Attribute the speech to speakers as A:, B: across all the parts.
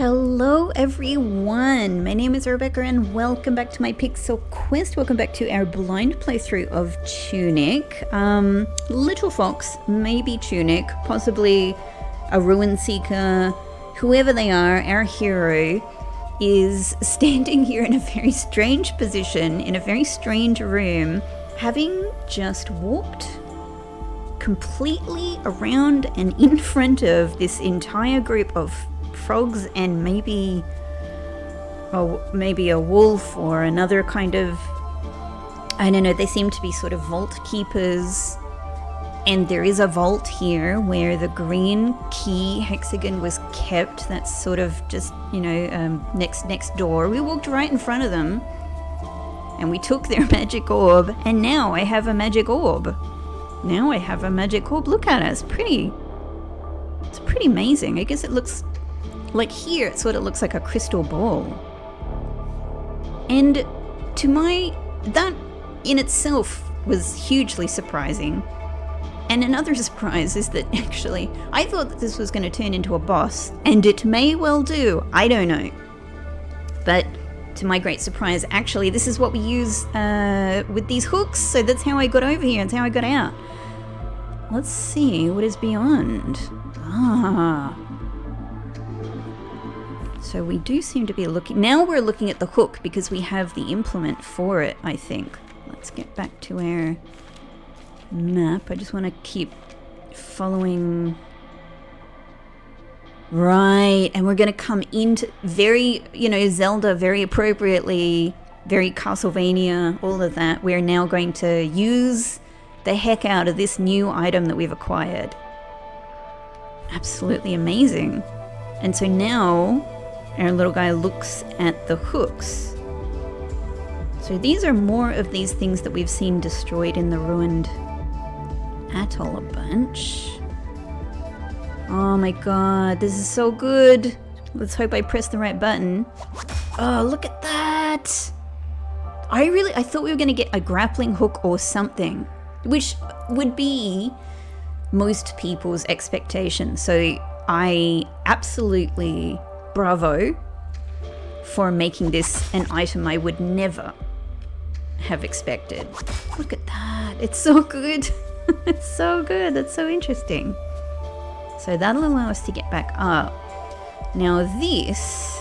A: Hello everyone, my name is Rebecca and welcome back to my Pixel Quest. Welcome back to our blind playthrough of Tunic. Little Fox, maybe Tunic, possibly a Ruin Seeker, whoever they are, our hero is standing here in a very strange position, in a very strange room, having just walked completely around and in front of this entire group of frogs and maybe a wolf or another kind of, I don't know, they seem to be sort of vault keepers. And there is a vault here where the green key hexagon was kept. That's sort of just, next door. We walked right in front of them and we took their magic orb, and now I have a magic orb. Look at it. It's pretty amazing. I guess it looks like here, it sort of looks like a crystal ball. And that in itself was hugely surprising. And another surprise is that actually, I thought that this was going to turn into a boss, and it may well do, I don't know. But to my great surprise, actually, this is what we use with these hooks, so that's how I got over here, that's how I got out. Let's see what is beyond. So we do seem to be now we're looking at the hook because we have the implement for it, I think. Let's get back to our map. I just want to keep following. Right, and we're going to come into very, Zelda, very appropriately, very Castlevania, all of that. We're now going to use the heck out of this new item that we've acquired. Absolutely amazing. And so now our little guy looks at the hooks. So these are more of these things that we've seen destroyed in the ruined atoll a bunch. Oh my god, this is so good. Let's hope I press the right button. Oh, look at that. I thought we were going to get a grappling hook or something, which would be most people's expectation. So I absolutely bravo for making this an item I would never have expected. Look at that. It's so good. It's so good. That's so interesting. So that'll allow us to get back up. Now this,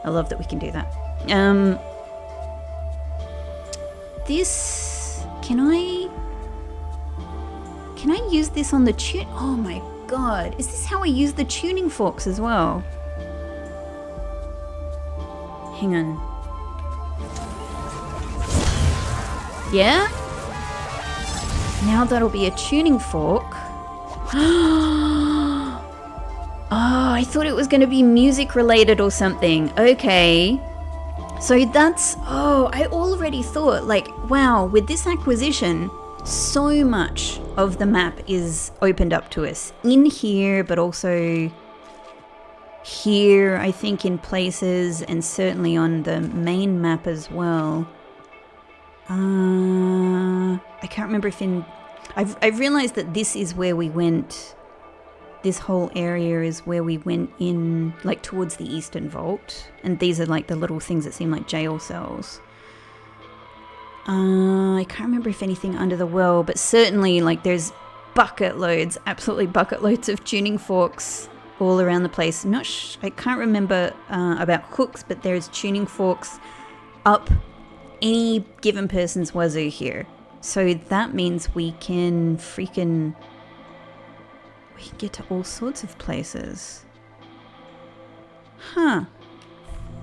A: I love that we can do that. This, can I use this on the tune? Oh my god, is this how I use the tuning forks as well? Hang on. Yeah? Now that'll be a tuning fork. Oh, I thought it was going to be music related or something. Okay. So that's, I already thought, wow, with this acquisition, so much of the map is opened up to us. In here, but also here, I think, in places, and certainly on the main map as well. I can't remember if I've realized that this is where we went. This whole area is where we went in, towards the eastern vault. And these are the little things that seem like jail cells. I can't remember if anything under the well, but certainly there's bucket loads, absolutely bucket loads of tuning forks all around the place. I can't remember about hooks, but there's tuning forks up any given person's wazoo here. So that means we can get to all sorts of places. Huh.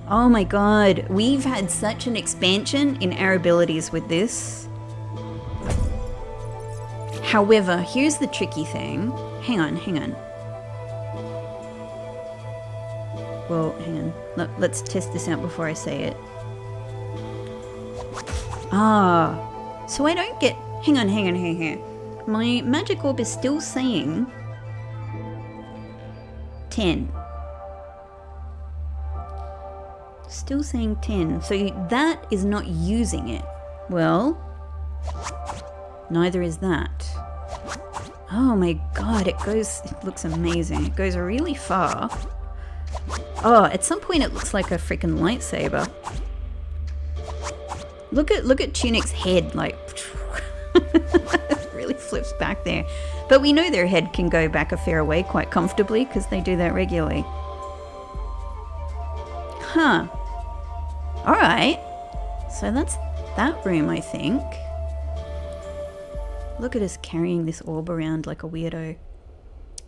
A: Oh my god, we've had such an expansion in our abilities with this. However, here's the tricky thing. Hang on. Well, hang on. Let's test this out before I say it. So I don't get... Hang on. My magic orb is still saying 10. Still saying 10. So that is not using it. Well, neither is that. Oh my god, it looks amazing. It goes really far. Oh, at some point it looks like a freaking lightsaber. Look at Tunic's head, like it really flips back there. But we know their head can go back a fair way quite comfortably because they do that regularly. Huh. Alright. So that's that room, I think. Look at us carrying this orb around like a weirdo.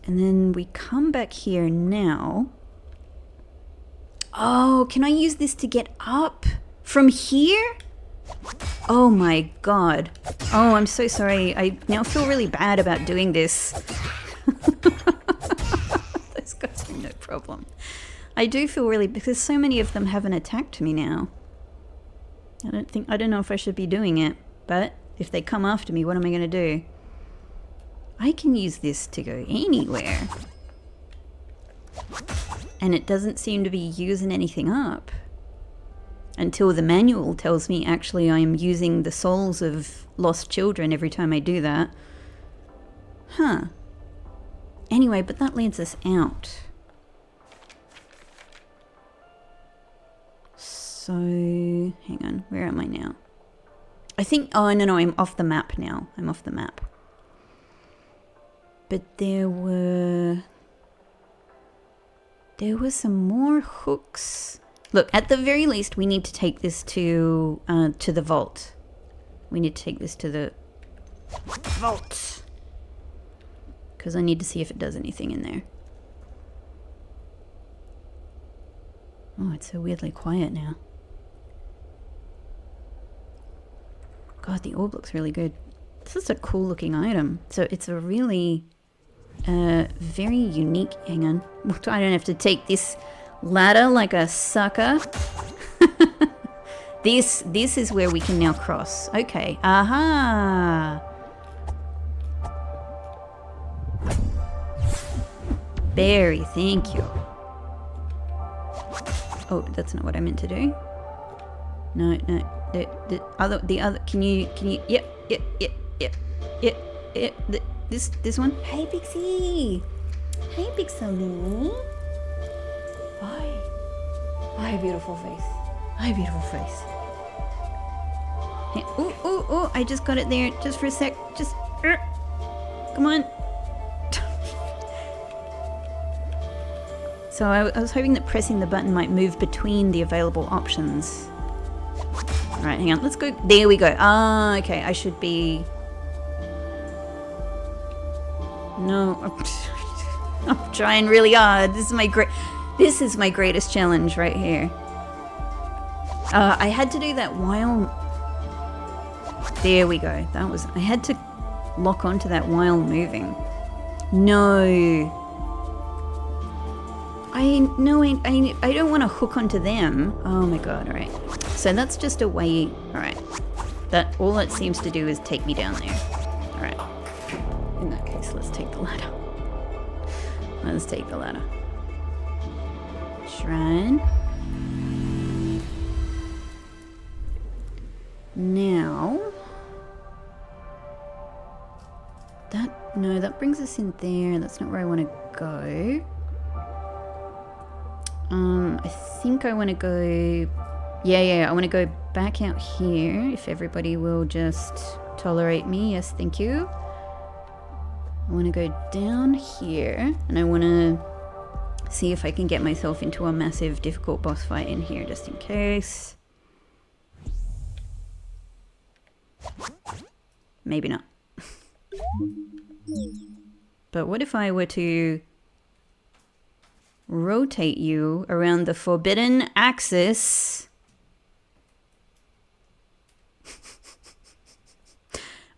A: And then we come back here now. Oh, can I use this to get up from here? Oh my god. Oh, I'm so sorry. I now feel really bad about doing this. Those guys are no problem. I do feel really, because so many of them haven't attacked me now. I don't know if I should be doing it, but if they come after me, what am I going to do? I can use this to go anywhere. And it doesn't seem to be using anything up. Until the manual tells me actually I am using the souls of lost children every time I do that. Huh. Anyway, but that leads us out. So, hang on, where am I now? I think, oh no, I'm off the map now. I'm off the map. But there were some more hooks. Look, at the very least, we need to take this to the vault. We need to take this to the vault. Because I need to see if it does anything in there. Oh, it's so weirdly quiet now. God, the orb looks really good. This is a cool looking item. So it's a really very unique... Hang on. I don't have to take this ladder like a sucker. This is where we can now cross. Okay. Aha! Berry, thank you. Oh, that's not what I meant to do. No. The other, can you, yep. This one. Hey, Pixie. Hey, Pixie. Hi, beautiful face. Hi, beautiful face. Hey, ooh, I just got it there, just for a sec. Just, come on. So I was hoping that pressing the button might move between the available options. Right, hang on, let's go. There we go. Ah, okay, I should be... No, I'm trying really hard. This is my greatest challenge right here. I had to do that while... There we go. I had to lock onto that while moving. No. I don't want to hook onto them. Oh my god, alright. So that's just a way, alright. All it seems to do is take me down there. Alright. In that case, let's take the ladder. Let's take the ladder. Shrine. Now... that brings us in there. That's not where I want to go. I think I want to go... Yeah, I want to go back out here, if everybody will just tolerate me. Yes, thank you. I want to go down here, and I want to see if I can get myself into a massive, difficult boss fight in here, just in case. Maybe not. But what if I were to rotate you around the forbidden axis?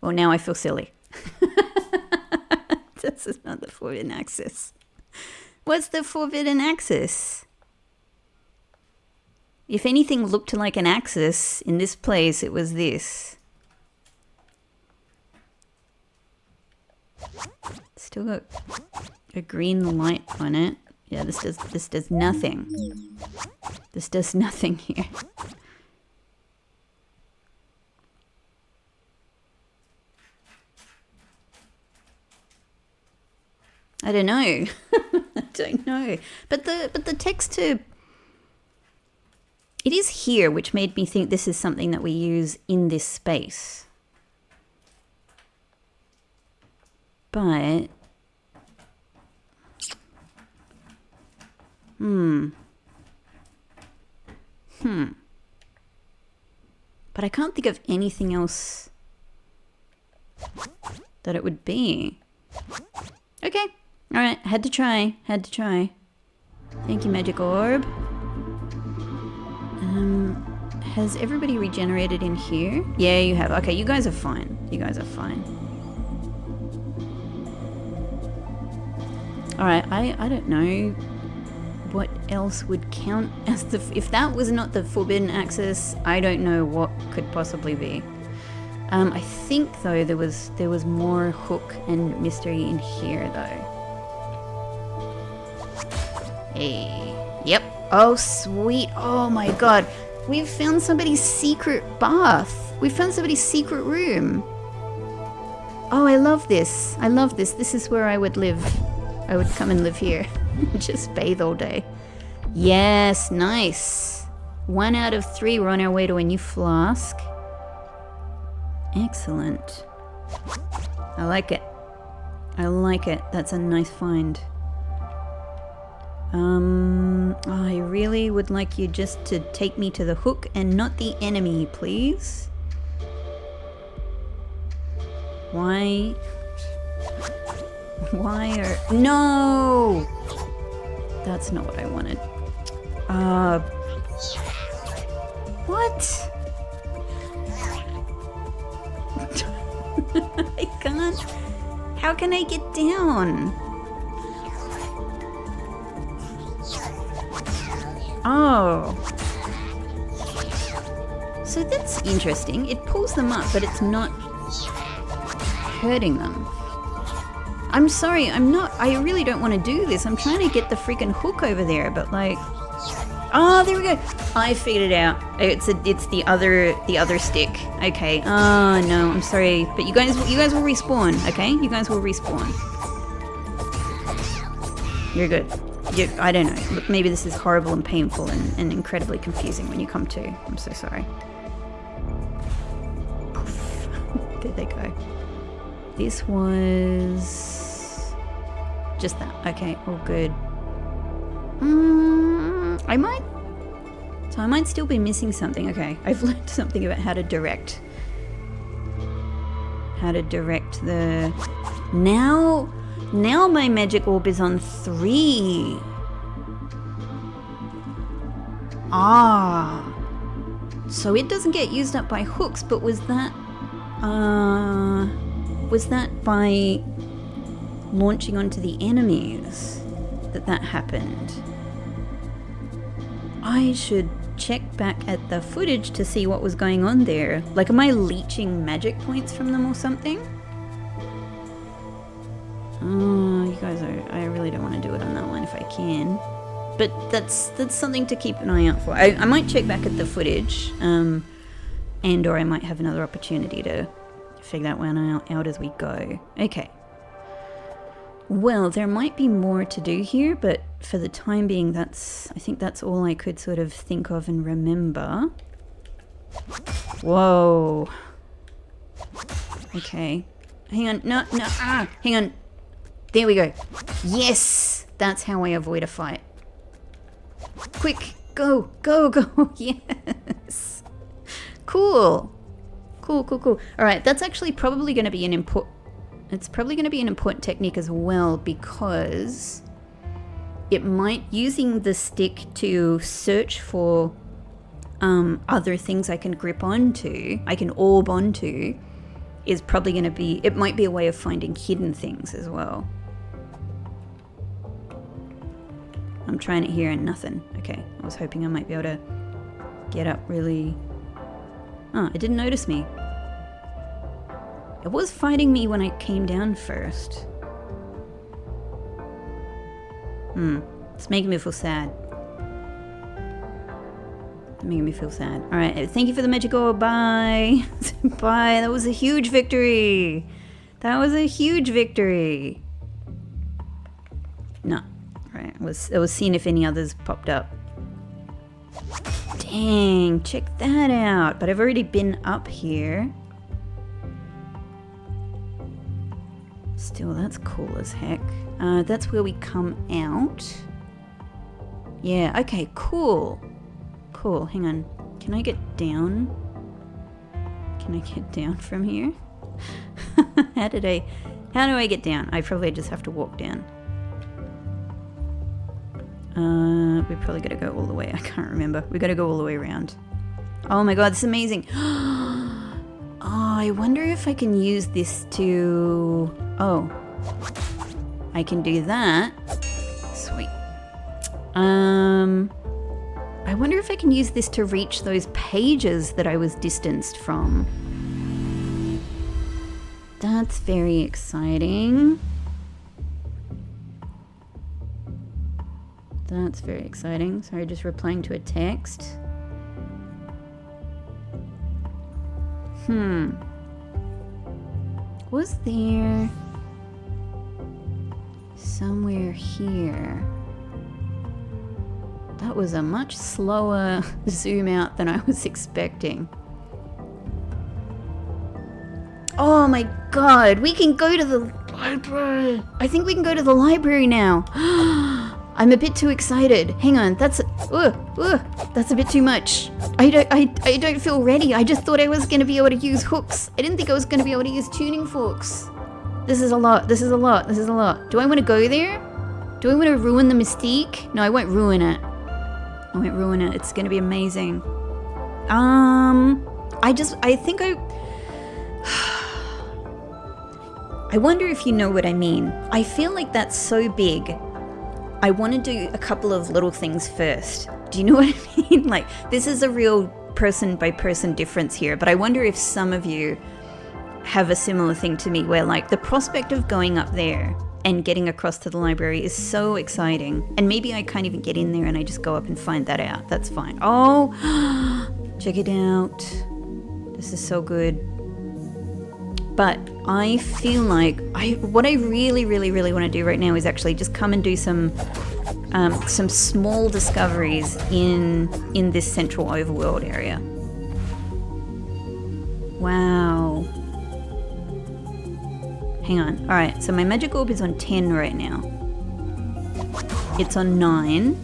A: Well, now I feel silly. This is not the forbidden axis. What's the forbidden axis? If anything looked like an axis in this place, it was this. Still got a green light on it. Yeah, this does nothing. This does nothing here. I don't know. I don't know. But the texture, it is here, which made me think this is something that we use in this space. But but I can't think of anything else that it would be. Okay. Alright, had to try. Thank you, Magic Orb. Has everybody regenerated in here? Yeah, you have. Okay, you guys are fine. Alright, I don't know what else would count as the... If that was not the forbidden access, I don't know what could possibly be. I think, though, there was more hook and mystery in here, though. Hey. Yep. Oh, sweet. Oh, my God. We've found somebody's secret bath. We found somebody's secret room. Oh, I love this. This is where I would live. I would come and live here. Just bathe all day. Yes, nice. 1 out of 3. We're on our way to a new flask. Excellent. I like it. That's a nice find. I really would like you just to take me to the hook and not the enemy, please. Why are... No! That's not what I wanted. What? I can't... How can I get down? Oh. So that's interesting. It pulls them up, but it's not hurting them. I'm sorry, I really don't want to do this. I'm trying to get the freaking hook over there, but like... Oh, there we go. I figured it out. It's the other stick. Okay. Oh, no, I'm sorry. But you guys will respawn, okay? You guys will respawn. You're good. I don't know. Look, maybe this is horrible and painful and incredibly confusing when you come to. I'm so sorry. Poof. There they go. This was... just that. Okay, all good. I might still be missing something. Okay, I've learned something about how to direct the... Now my magic orb is on 3. Ah. So it doesn't get used up by hooks, but was that by launching onto the enemies that happened? I should check back at the footage to see what was going on there. Like, am I leeching magic points from them or something? Oh, you guys are... I really don't want to do it on that one if I can. But that's something to keep an eye out for. I might check back at the footage, and or I might have another opportunity to figure that one out as we go. Okay. Well, there might be more to do here, but for the time being, I think that's all I could sort of think of and remember. Whoa. Okay. Hang on. No. Hang on. There we go. Yes! That's how I avoid a fight. Quick! Go! Yes! Cool! Alright, that's actually probably going to be an important... It's probably going to be an important technique as well, because it might... Using the stick to search for other things I can grip onto, I can orb onto, is probably going to be... It might be a way of finding hidden things as well. I'm trying it here and nothing. Okay, I was hoping I might be able to get up really... Oh, it didn't notice me. It was fighting me when I came down first. It's making me feel sad. Alright, thank you for the magic orb. Bye. Bye. That was a huge victory. No. Right, I was seeing if any others popped up. Dang, check that out. But I've already been up here. Still, that's cool as heck. That's where we come out. Yeah, okay, cool. Cool, hang on. Can I get down? Can I get down from here? How do I get down? I probably just have to walk down. We probably gotta go all the way. I can't remember. We gotta go all the way around. Oh my god, this is amazing. Oh, I wonder if I can use this to... Oh. I can do that. Sweet. I wonder if I can use this to reach those pages that I was distanced from. That's very exciting. That's very exciting. Sorry, just replying to a text. Was there somewhere here? That was a much slower zoom out than I was expecting. Oh my god, we can go to the library. I think we can go to the library now. I'm a bit too excited. Hang on, that's a bit too much. I don't feel ready. I just thought I was gonna be able to use hooks. I didn't think I was gonna be able to use tuning forks. This is a lot. This is a lot. This is a lot. Do I want to go there? Do I want to ruin the mystique? No, I won't ruin it. I won't ruin it. It's gonna be amazing. I wonder if you know what I mean. I feel like that's so big. I want to do a couple of little things first. Do you know what I mean? Like, this is a real person by person difference here, but I wonder if some of you have a similar thing to me where, like, the prospect of going up there and getting across to the library is so exciting. And maybe I can't even get in there and I just go up and find that out. That's fine. Oh, check it out. This is so good. But I feel like what I really want to do right now is actually just come and do some small discoveries in this central overworld area. Wow. Hang on. All right. So my magic orb is on 10 right now. It's on 9,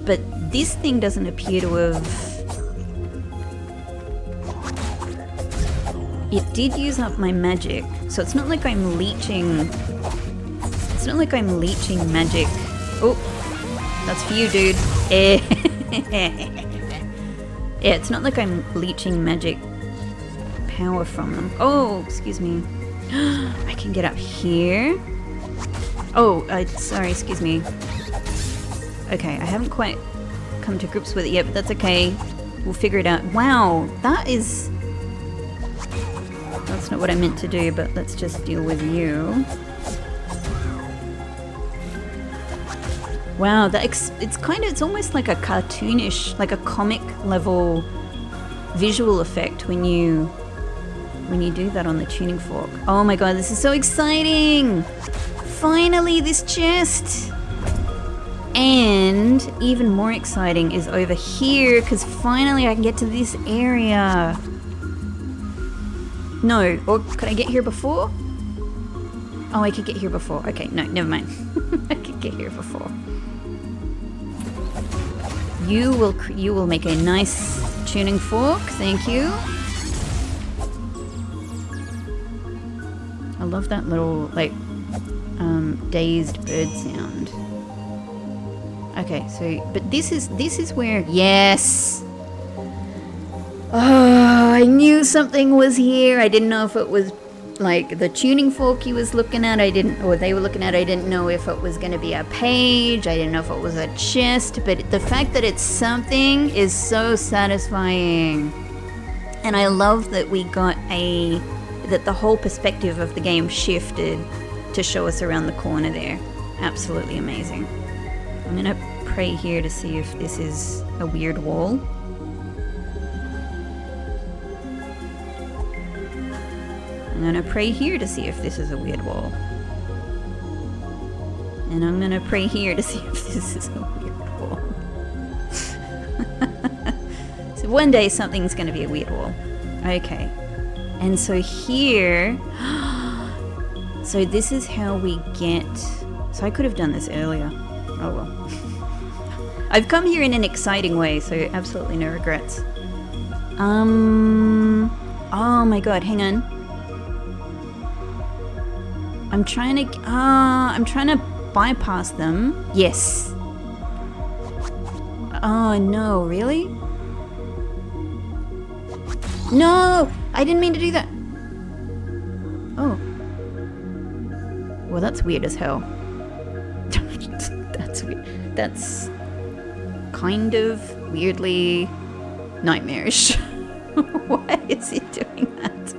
A: but this thing doesn't appear to have. It did use up my magic, so it's not like I'm leeching. It's not like I'm leeching magic. Oh, that's for you, dude. Yeah, it's not like I'm leeching magic power from them. Oh, excuse me. I can get up here. Oh, sorry, excuse me. Okay, I haven't quite come to grips with it yet, but that's okay. We'll figure it out. Wow, that's not what I meant to do, but let's just deal with you. Wow, it's almost like a cartoonish, like a comic level visual effect when you do that on the tuning fork. Oh my god, this is so exciting! Finally, this chest! And even more exciting is over here, because finally I can get to this area. No, or could I get here before? Oh, I could get here before. Okay, no, never mind. I could get here before. You will make a nice tuning fork. Thank you. I love that little like dazed bird sound. Okay, so but this is where yes. Oh, I knew something was here. I didn't know if it was like the tuning fork he was looking at. Or they were looking at. I didn't know if it was going to be a page. I didn't know if it was a chest. But the fact that it's something is so satisfying. And I love that we got that the whole perspective of the game shifted to show us around the corner there. Absolutely amazing. I'm going to pray here to see if this is a weird wall. I'm gonna pray here to see if this is a weird wall. And I'm gonna pray here to see if this is a weird wall. So one day something's gonna be a weird wall. Okay. And so here... So this is how we get... So I could have done this earlier. Oh well. I've come here in an exciting way, so absolutely no regrets. Oh my god, hang on. I'm trying to bypass them. Yes. Oh no, really? No! I didn't mean to do that. Oh. Well, that's weird as hell. That's weird. That's kind of weirdly nightmarish. Why is he doing that?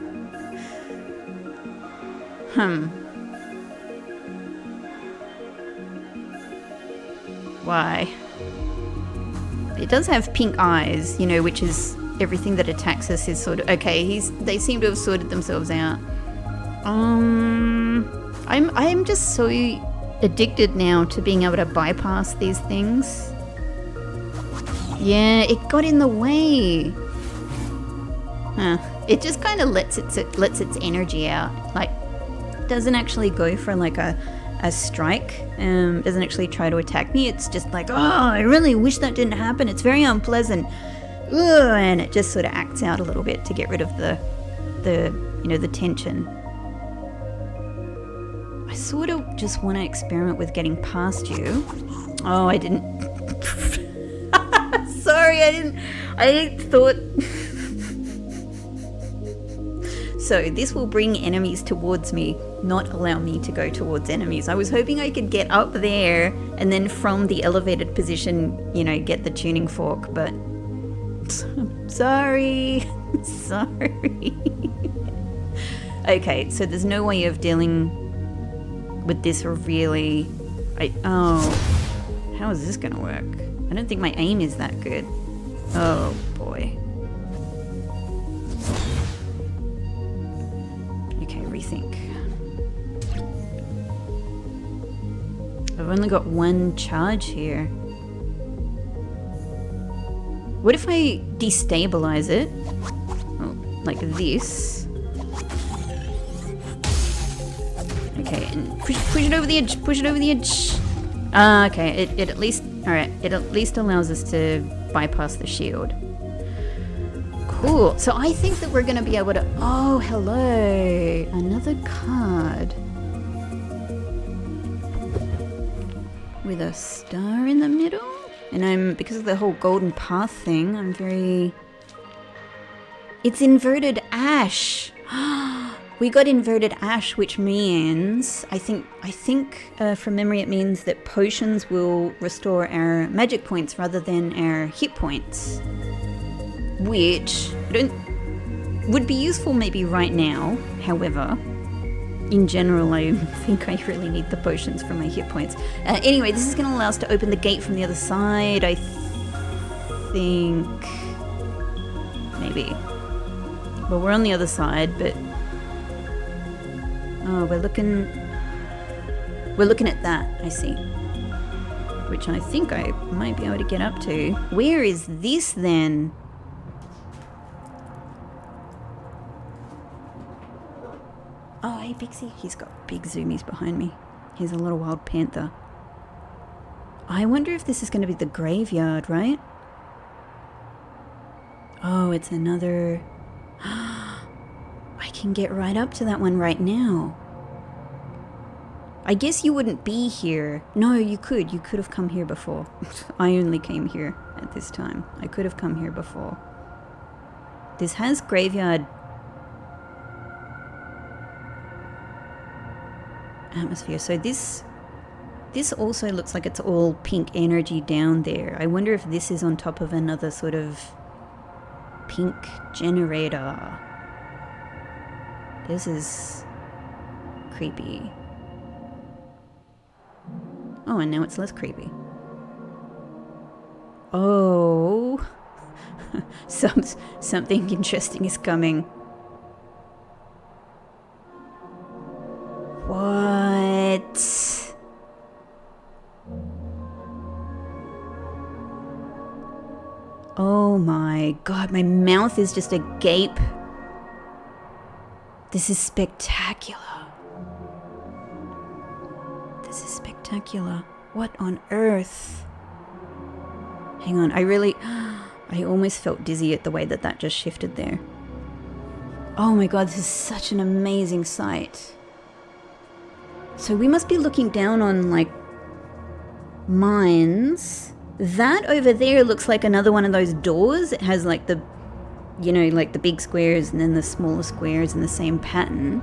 A: Why? It does have pink eyes, you know, which is everything that attacks us is sort of... Okay, they seem to have sorted themselves out. I'm just so addicted now to being able to bypass these things. Yeah, it got in the way. Huh. It just kind of lets its energy out. Like, doesn't actually go for like a strike. Doesn't actually try to attack me. It's just like, oh, I really wish that didn't happen. It's very unpleasant. Ugh, and it just sort of acts out a little bit to get rid of the tension. I sort of just want to experiment with getting past you. Oh, I didn't. Sorry, I thought. So this will bring enemies towards me, not allow me to go towards enemies. I was hoping I could get up there and then from the elevated position, you know, get the tuning fork, but sorry. Sorry. Okay, so there's no way of dealing with this really. How is this gonna work? I don't think my aim is that good. Oh boy. Okay, rethink. I've only got one charge here. What if I destabilize it? Oh, like this. Okay, and push it over the edge. Push it over the edge. Okay. It at least. All right. It at least allows us to bypass the shield. Cool. So I think that we're gonna be able to. Oh, hello. Another card with a star in the middle. And because of the whole golden path thing, I'm very... It's inverted ash! We got inverted ash, which means... I think from memory it means that potions will restore our magic points rather than our hit points. Which would be useful maybe right now, however... In general, I think I really need the potions for my hit points. Anyway, this is going to allow us to open the gate from the other side, I think. Maybe. Well, we're on the other side, but... Oh, we're looking at that, I see. Which I think I might be able to get up to. Where is this, then? Oh, hey, Pixie. He's got big zoomies behind me. He's a little wild panther. I wonder if this is going to be the graveyard, right? Oh, it's another... I can get right up to that one right now. I guess you wouldn't be here. No, you could. You could have come here before. I only came here at this time. I could have come here before. This has graveyard... atmosphere. So this also looks like it's all pink energy down there. I wonder if this is on top of another sort of pink generator. This is creepy. Oh, and now it's less creepy. Oh. Something interesting is coming. What? Oh my god, my mouth is just agape. This is spectacular. This is spectacular. What on earth? Hang on, I almost felt dizzy at the way that just shifted there. Oh my god, this is such an amazing sight. So we must be looking down on, like, mines. That over there looks like another one of those doors. It has, like, the, you know, like the big squares and then the smaller squares in the same pattern.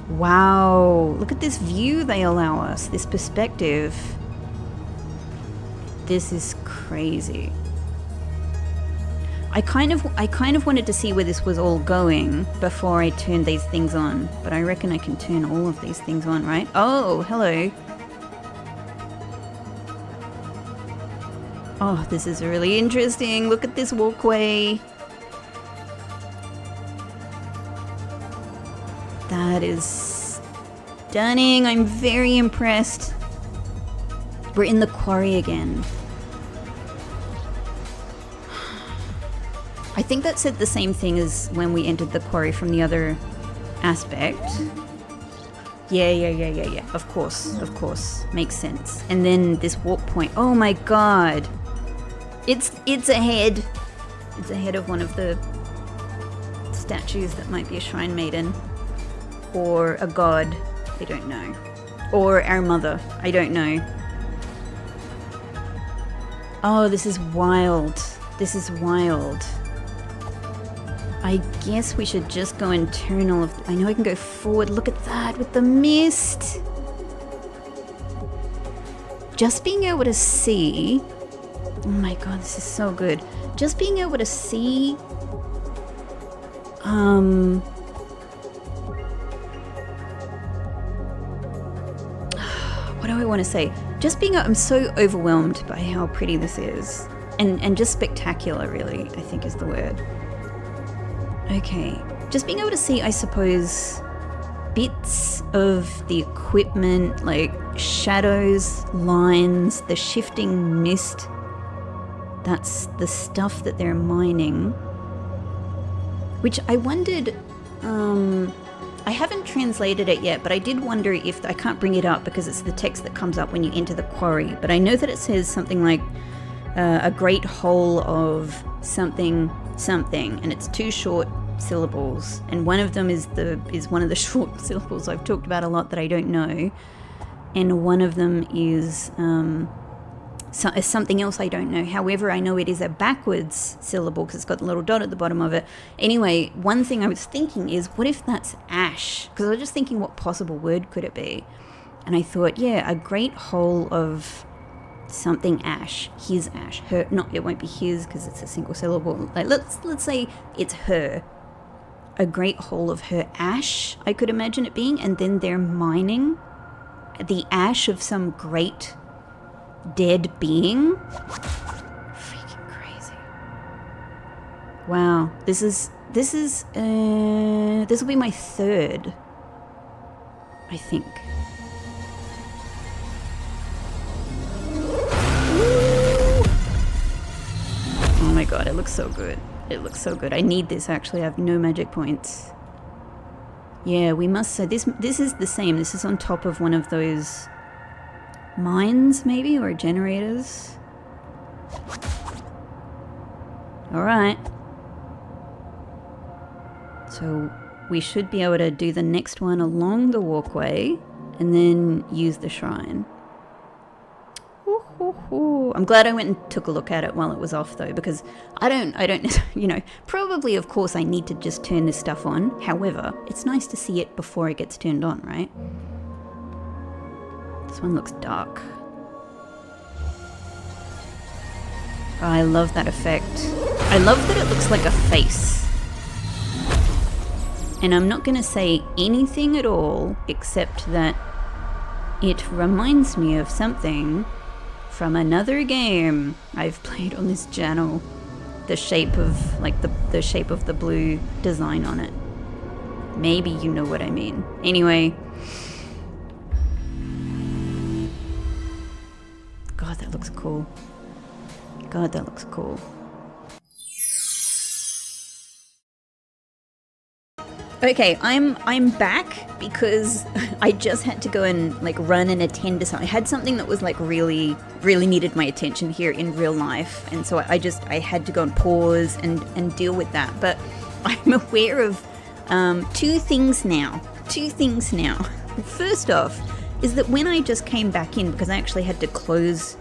A: Wow, look at this view they allow us, this perspective. This is crazy. I kind of wanted to see where this was all going before I turned these things on, but I reckon I can turn all of these things on, right? Oh, hello. Oh, this is really interesting. Look at this walkway. That is stunning. I'm very impressed. We're in the quarry again. I think that said the same thing as when we entered the quarry from the other aspect. Yeah. Of course. Makes sense. And then this walk point. Oh my god. It's ahead. It's ahead of one of the statues that might be a shrine maiden. Or a god. I don't know. Or our mother. I don't know. Oh, this is wild. This is wild. I guess we should just go and turn all of... I know I can go forward. Look at that with the mist. Just being able to see... Oh my god, this is so good. Just being able to see... What do I want to say? Just being... I'm so overwhelmed by how pretty this is. And just spectacular, really, I think is the word. Okay, just being able to see, I suppose, bits of the equipment, like shadows, lines, the shifting mist. That's the stuff that they're mining. Which I wondered, I haven't translated it yet, but I did wonder if, I can't bring it up because it's the text that comes up when you enter the quarry, but I know that it says something like a great hole of something, and it's 2 short syllables, and one of them is one of the short syllables I've talked about a lot that I don't know, and one of them is something else I don't know. However, I know it is a backwards syllable because it's got a little dot at the bottom of it. Anyway, one thing I was thinking is, what if that's ash? Because I was just thinking, what possible word could it be? And I thought, yeah, a great hole of something ash. His ash. Her. Not. It won't be his because it's a single syllable. Like let's say it's her. A great hole of her ash, I could imagine it being, and then they're mining the ash of some great dead being. Freaking crazy. Wow. This will be my 3rd, I think. Oh my god, it looks so good. It looks so good. I need this, actually. I have no magic points. Yeah, we must... So this is the same. This is on top of one of those mines, maybe? Or generators? Alright. So we should be able to do the next one along the walkway and then use the shrine. I'm glad I went and took a look at it while it was off, though, because I don't, you know, probably, of course, I need to just turn this stuff on. However, it's nice to see it before it gets turned on, right? This one looks dark. Oh, I love that effect. I love that it looks like a face. And I'm not going to say anything at all, except that it reminds me of something from another game I've played on this channel. The shape of, like, the shape of the blue design on it. Maybe you know what I mean. Anyway. God, that looks cool. God, that looks cool. Okay, I'm back because I just had to go and like run and attend to something. I had something that was like really needed my attention here in real life, and so I had to go and pause and deal with that. But I'm aware of two things now. First off is that when I just came back in, because I actually had to close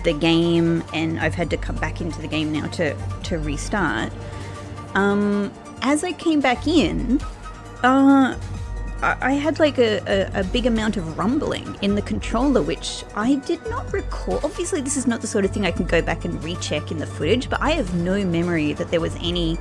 A: the game and I've had to come back into the game now to restart. As I came back in, I had like a big amount of rumbling in the controller, which I did not recall. Obviously, this is not the sort of thing I can go back and recheck in the footage, but I have no memory that there was any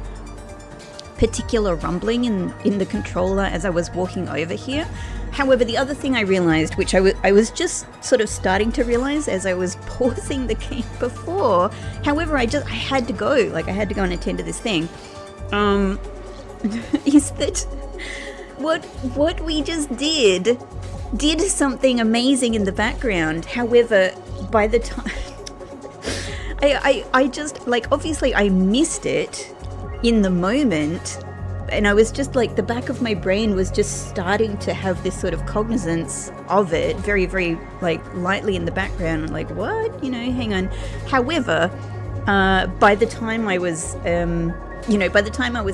A: particular rumbling in the controller as I was walking over here. However, the other thing I realized, which I was just sort of starting to realize as I was pausing the game before, however, I had to go and attend to this thing. Is that what we just did something amazing in the background. However, by the time I just like, obviously I missed it in the moment, and I was just like, the back of my brain was just starting to have this sort of cognizance of it very, very like lightly in the background, like, what, hang on. However, by the time I was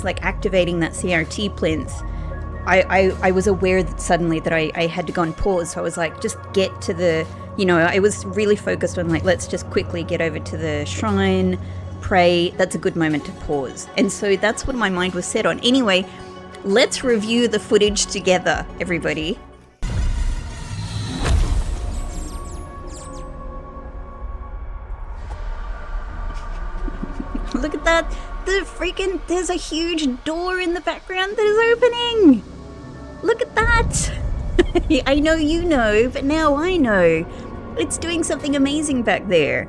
A: like activating that CRT plinth, I was aware that suddenly that I had to go and pause. So I was like, just get to the, I was really focused on like, let's just quickly get over to the shrine, pray. That's a good moment to pause. And so that's what my mind was set on. Anyway, let's review the footage together, everybody. Look at that. There's a huge door in the background that is opening. Look at that. I know you know, but now I know. It's doing something amazing back there.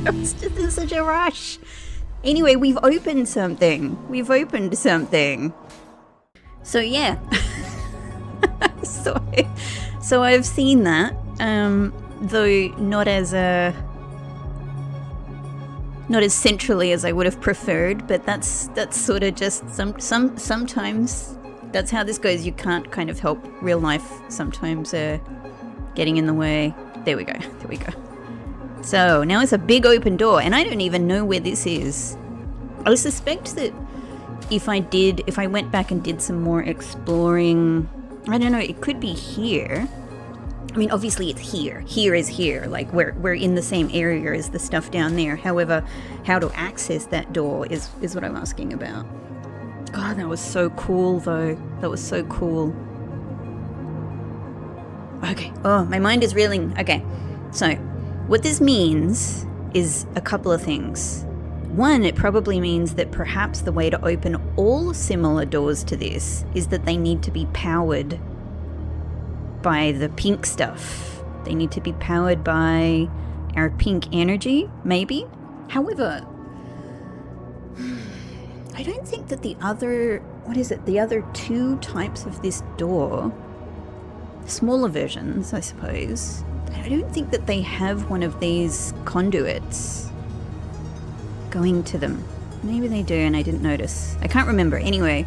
A: I was just in such a rush. Anyway, we've opened something. So yeah. So I've seen that, though not as centrally as I would have preferred, but that's sort of just sometimes that's how this goes. You can't kind of help real life sometimes getting in the way. There we go. So now it's a big open door, and I don't even know where this is. I suspect that if I went back and did some more exploring, I don't know, it could be here. I mean, obviously it's here. Here is here. Like, we're in the same area as the stuff down there. However, how to access that door is what I'm asking about. God, that was so cool, though. That was so cool. Okay. Oh, my mind is reeling. Okay. So, what this means is a couple of things. One, it probably means that perhaps the way to open all similar doors to this is that they need to be powered by the pink stuff. They need to be powered by our pink energy, maybe. However, I don't think that the other two types of this door, smaller versions, I suppose, I don't think that they have one of these conduits going to them. Maybe they do and I didn't notice. I can't remember. Anyway.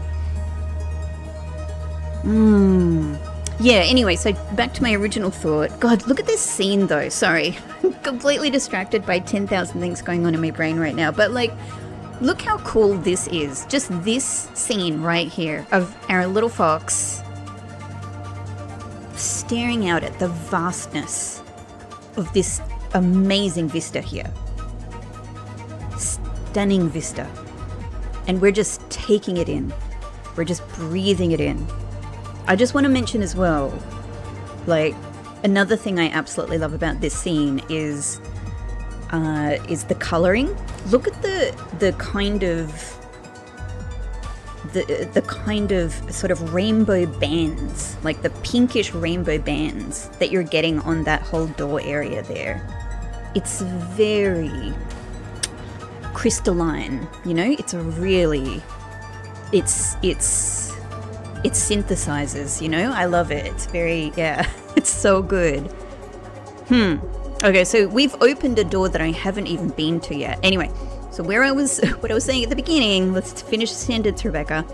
A: Yeah, anyway, so back to my original thought. God, look at this scene though. Sorry. I'm completely distracted by 10,000 things going on in my brain right now. But like, look how cool this is. Just this scene right here of our little fox staring out at the vastness of this amazing vista here. Stunning vista. And we're just taking it in. We're just breathing it in. I just want to mention as well, like, another thing I absolutely love about this scene is the coloring. Look at the kind of sort of rainbow bands, like the pinkish rainbow bands that you're getting on that whole door area there. It's very crystalline, you know? It's a really, it synthesizes, you know? I love it. It's very, yeah, it's so good. Okay, so we've opened a door that I haven't even been to yet. Anyway, so what I was saying at the beginning, let's finish the sentence, Rebecca,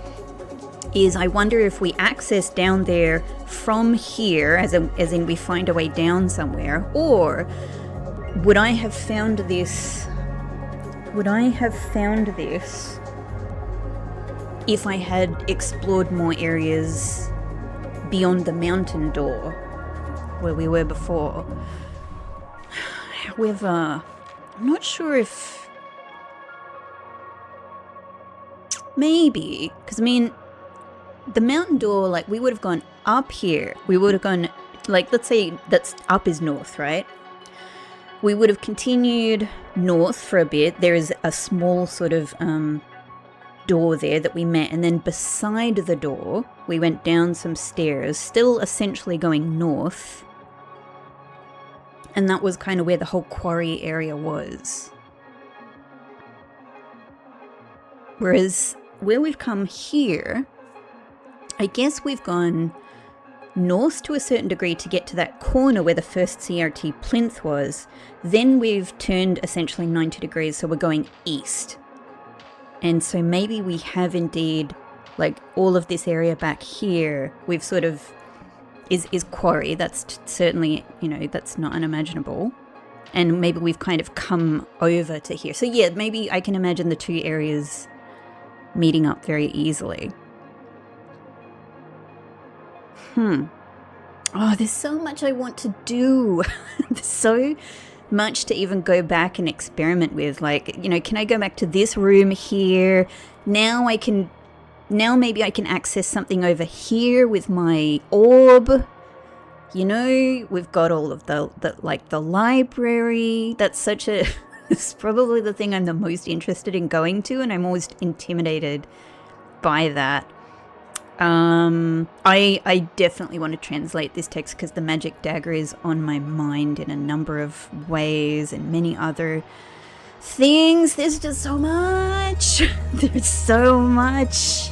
A: is I wonder if we access down there from here, as in we find a way down somewhere, or would I have found this if I had explored more areas beyond the mountain door where we were before? However, I'm not sure if... Maybe, because I mean, the mountain door, like, we would have gone up here. We would have gone, like, let's say that's up is north, right? We would have continued north for a bit. There is a small sort of door there that we met, and then beside the door, we went down some stairs, still essentially going north. And that was kind of where the whole quarry area was. Whereas where we've come here, I guess we've gone north to a certain degree to get to that corner where the first CRT plinth was. Then we've turned essentially 90 degrees, so we're going east. And so maybe we have indeed, like, all of this area back here, we've sort of... is quarry. That's certainly, you know, that's not unimaginable. And maybe we've kind of come over to here. So yeah, maybe I can imagine the two areas meeting up very easily. Oh, there's so much I want to do. There's so much to even go back and experiment with. Like, you know, can I go back to this room here? Now maybe I can access something over here with my orb. You know, we've got all of the library. That's such a... It's probably the thing I'm the most interested in going to, and I'm always intimidated by that. I definitely want to translate this text because the magic dagger is on my mind in a number of ways and many other things. There's just so much. There's so much.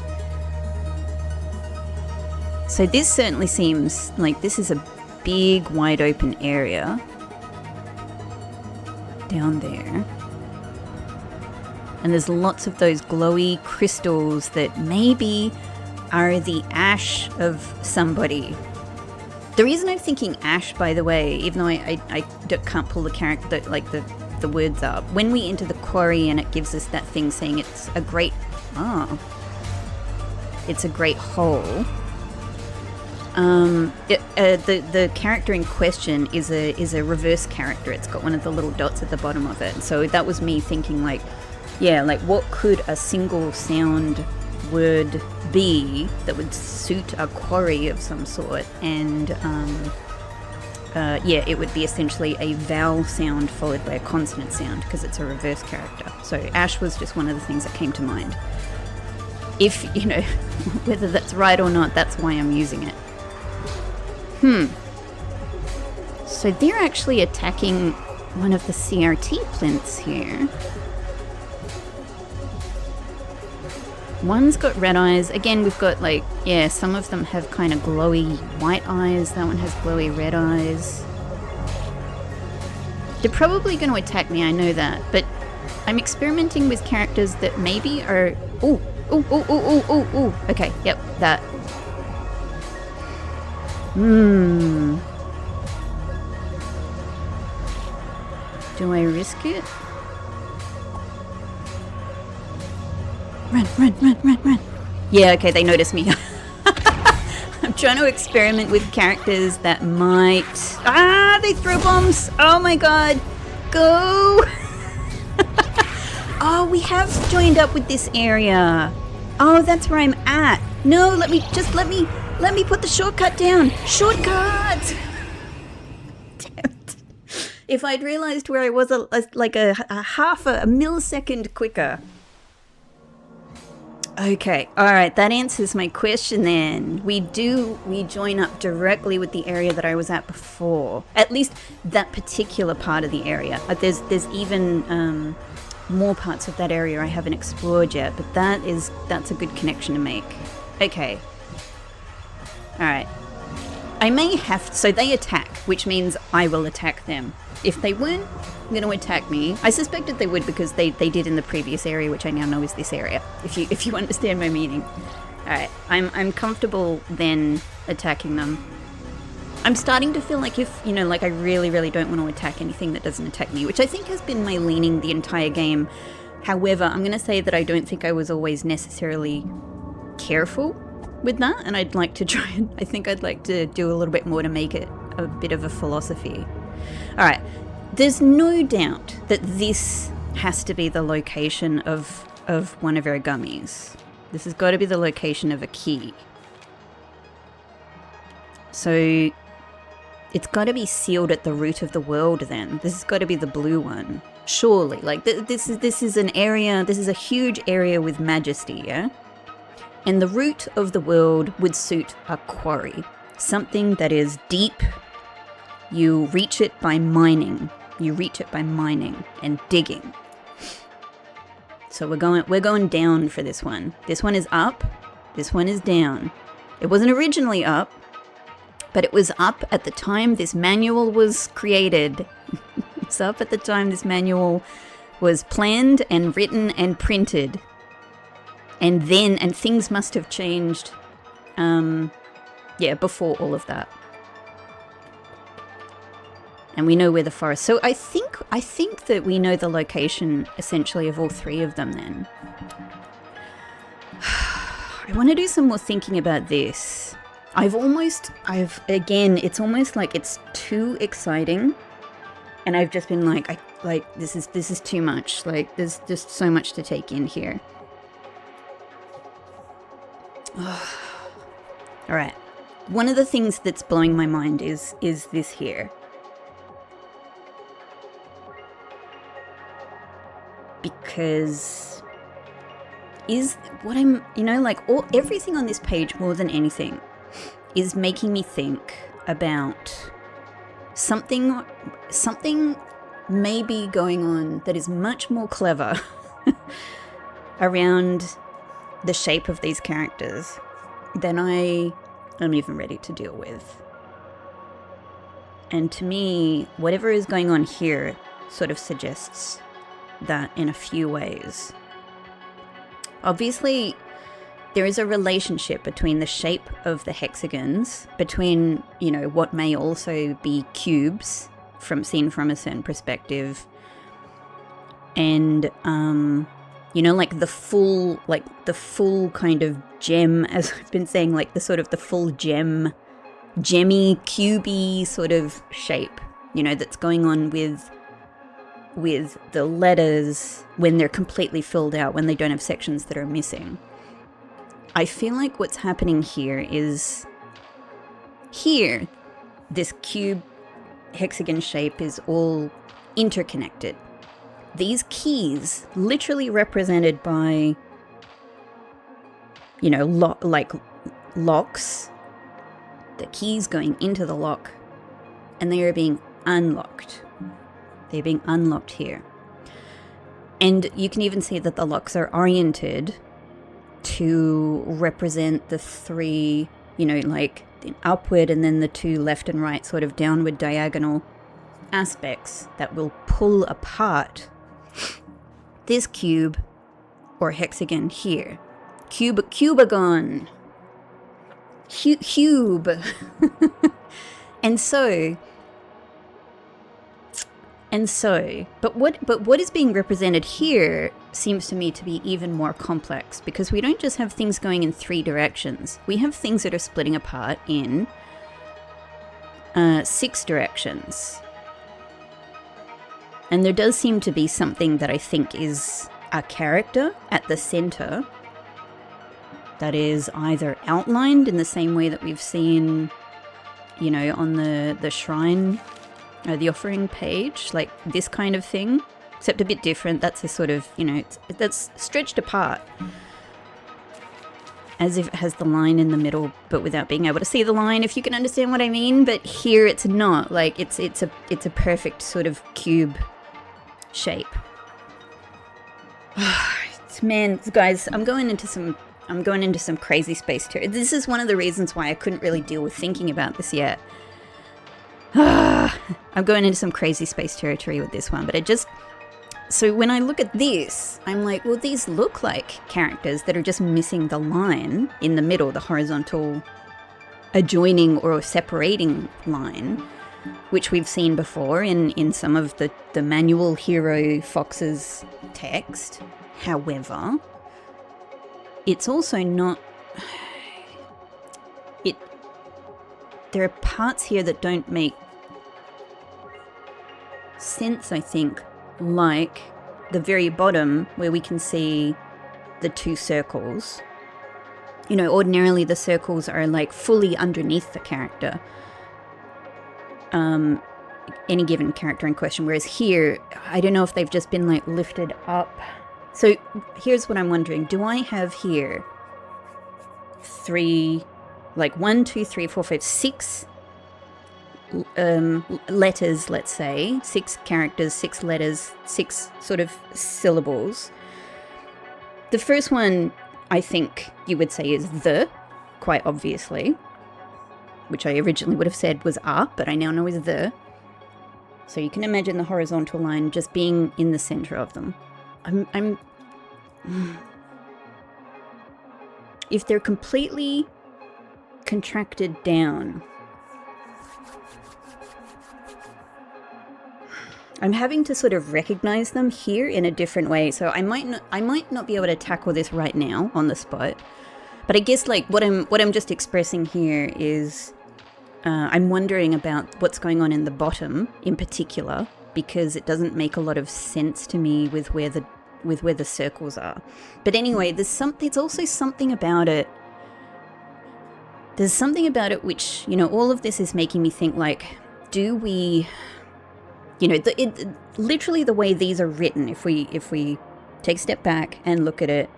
A: So this certainly seems like this is a big, wide open area down there. And there's lots of those glowy crystals that maybe are the ash of somebody. The reason I'm thinking ash, by the way, even though I can't pull the character, like the words up, when we enter the quarry and it gives us that thing saying it's a great hole. The character in question is a reverse character. It's got one of the little dots at the bottom of it. So that was me thinking, like, yeah, like what could a single sound word be that would suit a quarry of some sort? And yeah, it would be essentially a vowel sound followed by a consonant sound because it's a reverse character. So ash was just one of the things that came to mind. If, you know, whether that's right or not, that's why I'm using it. So they're actually attacking one of the CRT plinths here. One's got red eyes. Again, we've got, like, yeah, some of them have kind of glowy white eyes. That one has glowy red eyes. They're probably going to attack me, I know that. But I'm experimenting with characters that maybe are... Ooh. Okay, yep, that. Do I risk it? Run. Yeah, okay, they notice me. I'm trying to experiment with characters that might... they throw bombs! Oh my god! Go! Oh, we have joined up with this area. Oh, that's where I'm at. No, let me put the shortcut down. Shortcut! Damn it. If I'd realized where I was like a half a millisecond quicker. Okay, alright, that answers my question then. We join up directly with the area that I was at before. At least that particular part of the area. There's even more parts of that area I haven't explored yet, but that's a good connection to make. Okay. Alright. I may have... So they attack, which means I will attack them. if they weren't going to attack me, I suspected they would because they did in the previous area, which I now know is this area, if you understand my meaning. Alright, I'm comfortable then attacking them. I'm starting to feel like if, you know, like I really, really don't want to attack anything that doesn't attack me, which I think has been my leaning the entire game. However, I'm going to say that I don't think I was always necessarily careful with that, and I'd like to try and, I think I'd like to do a little bit more to make it a bit of a philosophy. Alright, there's no doubt that this has to be the location of one of our gummies. This has got to be the location of a key. So it's got to be sealed at the root of the world then. This has got to be the blue one. Surely. Like, this is an area, this is a huge area with majesty, yeah? And the root of the world would suit a quarry. Something that is deep. You reach it by mining. You reach it by mining and digging. So we're going down for this one. This one is up. This one is down. It wasn't originally up, but it was up at the time this manual was created. It's up at the time this manual was planned and written and printed. And things must have changed, before all of that. And we know where the forest. So I think that we know the location essentially of all three of them then. I want to do some more thinking about this. Again, it's almost like it's too exciting. And I've just been like, this is too much. Like, there's just so much to take in here. Alright. One of the things that's blowing my mind is this here. Because everything on this page more than anything is making me think about something may be going on that is much more clever around the shape of these characters than I am even ready to deal with. And to me, whatever is going on here sort of suggests that in a few ways. Obviously, there is a relationship between the shape of the hexagons, between, you know, what may also be cubes seen from a certain perspective, and like the full kind of gem, as I've been saying, like the sort of the full gemmy, cubey sort of shape, you know, that's going on with the letters when they're completely filled out, when they don't have sections that are missing. I feel like what's happening here is this cube hexagon shape is all interconnected. These keys, literally represented by, you know, locks, the keys going into the lock, and they are being unlocked. They're being unlocked here. And you can even see that the locks are oriented to represent the three, you know, like upward and then the two left and right sort of downward diagonal aspects that will pull apart this cube or hexagon here. Cubagon. Cube. But what is being represented here seems to me to be even more complex, because we don't just have things going in three directions. We have things that are splitting apart in 6 directions. And there does seem to be something that I think is a character at the center that is either outlined in the same way that we've seen, you know, on the shrine, the offering page, like this kind of thing, except a bit different. That's a sort of, you know, that's stretched apart, as if it has the line in the middle, but without being able to see the line, if you can understand what I mean. But here it's not, like it's a perfect sort of cube shape. Man, guys, I'm going into some crazy space territory. This is one of the reasons why I couldn't really deal with thinking about this yet. I'm going into some crazy space territory with this one, but so when I look at this, I'm like, well, these look like characters that are just missing the line in the middle, the horizontal adjoining or separating line, which we've seen before in some of the manual hero Fox's text. However, it's also not... There are parts here that don't make sense, I think, like the very bottom where we can see the two circles. You know, ordinarily the circles are like fully underneath the character, any given character in question, whereas here, I don't know if they've just been like lifted up. So here's what I'm wondering. Do I have here 1, 2, 3, 4, 5, 6 letters, let's say, 6 characters, 6 letters, 6 sort of syllables. The first one, I think you would say is the, quite obviously, which I originally would have said was up, but I now know is the. So you can imagine the horizontal line just being in the center of them. If they're completely contracted down, I'm having to sort of recognize them here in a different way. So I might not be able to tackle this right now on the spot. But I guess like what I'm just expressing here is I'm wondering about what's going on in the bottom in particular, because it doesn't make a lot of sense to me with where the circles are. But anyway, there's also something about it. There's something about it which, you know, all of this is making me think like, do we, you know, literally the way these are written, if we take a step back and look at it,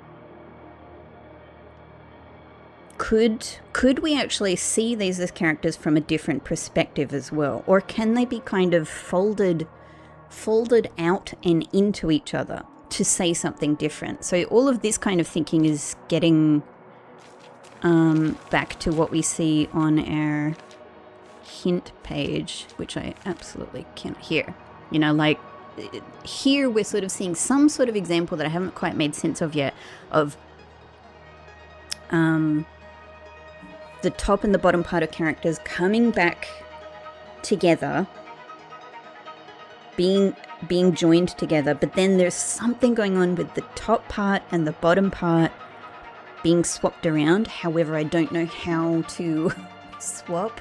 A: could we actually see these as characters from a different perspective as well? Or can they be kind of folded out and into each other to say something different? So all of this kind of thinking is getting back to what we see on our hint page, which I absolutely cannot hear. You know, like here we're sort of seeing some sort of example that I haven't quite made sense of yet, of the top and the bottom part of characters coming back together, being joined together, but then there's something going on with the top part and the bottom part being swapped around. However, I don't know how to swap.